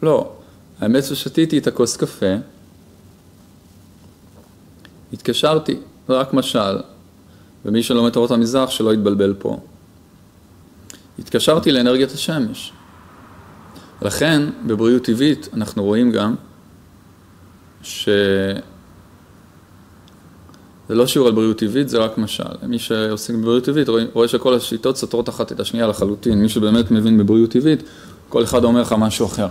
לא. האמת ששתיתי את הכוס קפה, התקשרתי, רק משל, ומי שלומד תורת המזרח שלא יתבלבל פה. התקשרתי לאנרגיית השמש. לכן, בבריאות טבעית אנחנו רואים גם זה לא שיעור על בריאות טבעית, זה רק משל. מי שעוסק בבריאות טבעית רואה שכל השיטות סותרות אחת את השנייה לחלוטין. מי שבאמת מבין בבריאות טבעית, כל אחד אומר לך משהו אחר.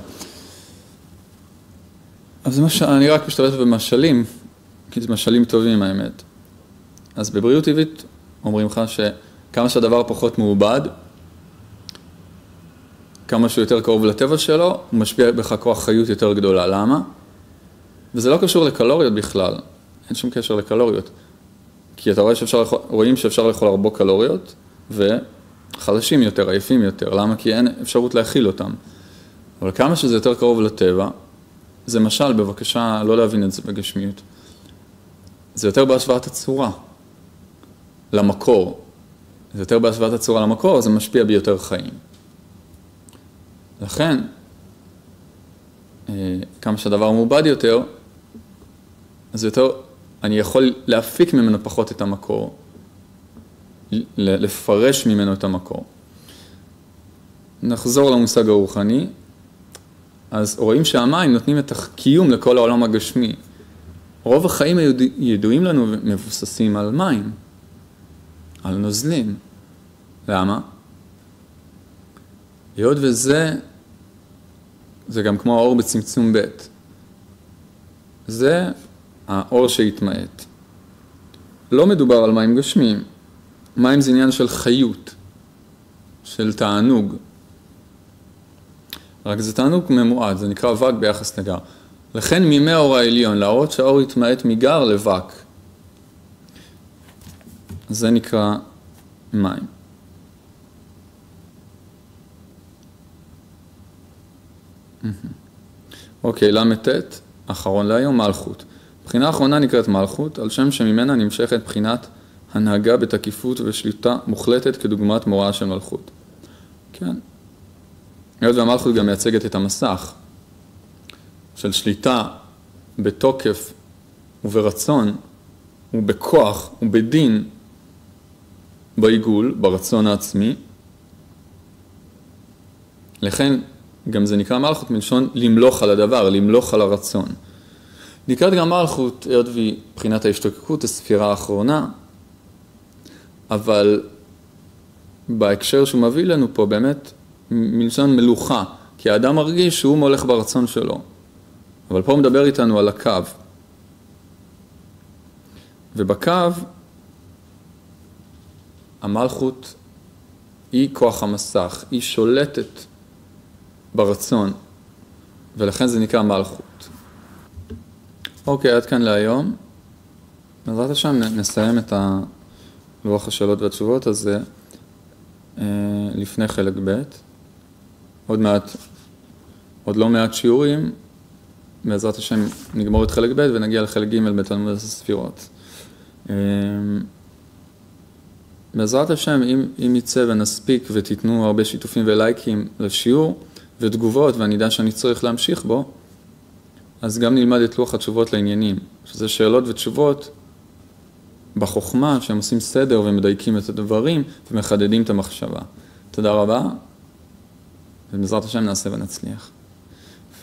אז אני רק משתמש במשלים, כי זה משלים טובים האמת. אז בבריאות טבעית אומרים לך שכמה שהדבר פחות מעובד, כמה שהוא יותר קרוב לטבע שלו, הוא משפיע בך כוח חיות יותר גדולה. למה? וזה לא קשור לקלוריות בכלל. אין שום קשר לקלוריות. כי אתה רואים שאפשר לאכול הרבה קלוריות, וחלשים יותר, עייפים יותר. למה? כי אין אפשרות להכיל אותם. אבל כמה שזה יותר קרוב לטבע, זה משל, בבקשה לא להבין את זה בגשמיות. זה יותר בהשוואת הצורה למקור. זה יותר בהשוואת הצורה למקור, זה משפיע ביותר חיים. לכן, כמה שהדבר מעובד יותר, אז יותר, אני יכול להפיק ממנו פחות את המקור, לפרש ממנו את המקור. נחזור למושג הרוחני, אז רואים שהמים נותנים את הקיום לכל העולם הגשמי. רוב החיים הידועים לנו מבוססים על מים, על נוזלים. למה? היות וזה, זה גם כמו האור בצמצום ב'. זה האור שהתמעט. לא מדובר על מים גשמיים. מים זה עניין של חיות, של תענוג. רק זה תענוג ממועט, זה נקרא וק ביחס לגר. לכן מימי האור העליון, להראות שהאור התמעט מגר לבק. זה נקרא מים. אוקיי, למתת, אחרון להיום, מלכות. בחינה האחרונה נקראת מלכות, על שם שממנה נמשכת בחינת הנהגה בתקיפות ושליטה מוחלטת כדוגמת מוראה של מלכות. כן. היות והמלכות גם מייצגת את המסך של שליטה בתוקף וברצון ובכוח ובדין בעיגול, ברצון העצמי. לכן גם זה נקרא מלכות מלשון למלוך על הדבר, למלוך על הרצון. נקראת גם מלכות, היות והיא בחינת ההשתוקקות, הספירה האחרונה, אבל בהקשר שהוא מביא לנו פה באמת מלשון מלוכה, כי האדם מרגיש שהוא מולך ברצון שלו. אבל פה הוא מדבר איתנו על הקו. ובקו, המלכות היא כוח המסך, היא שולטת ברצון, ולכן זה נקרא מלכות. אוקיי, עד כאן להיום. בעזרת השם נסיים את לוח השאלות והתשובות הזה לפני חלק ב'. עוד לא מעט שיעורים, בעזרת השם נגמור את חלק ב' ונגיע לחלק ג' בתלמוד הספירות. בעזרת השם, אם יצא ונספיק ותיתנו הרבה שיתופים ולייקים לשיעור ותגובות, ואני יודע שאני צריך להמשיך בו, אז גם נלמד את לוח התשובות לעניינים, שזה שאלות ותשובות בחוכמה, שהם עושים סדר ומדייקים את הדברים ומחדדים את המחשבה. תודה רבה, ובעזרת השם נעשה ונצליח.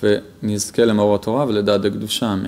ונזכה למאור התורה ולדעת הקדושה, אמן.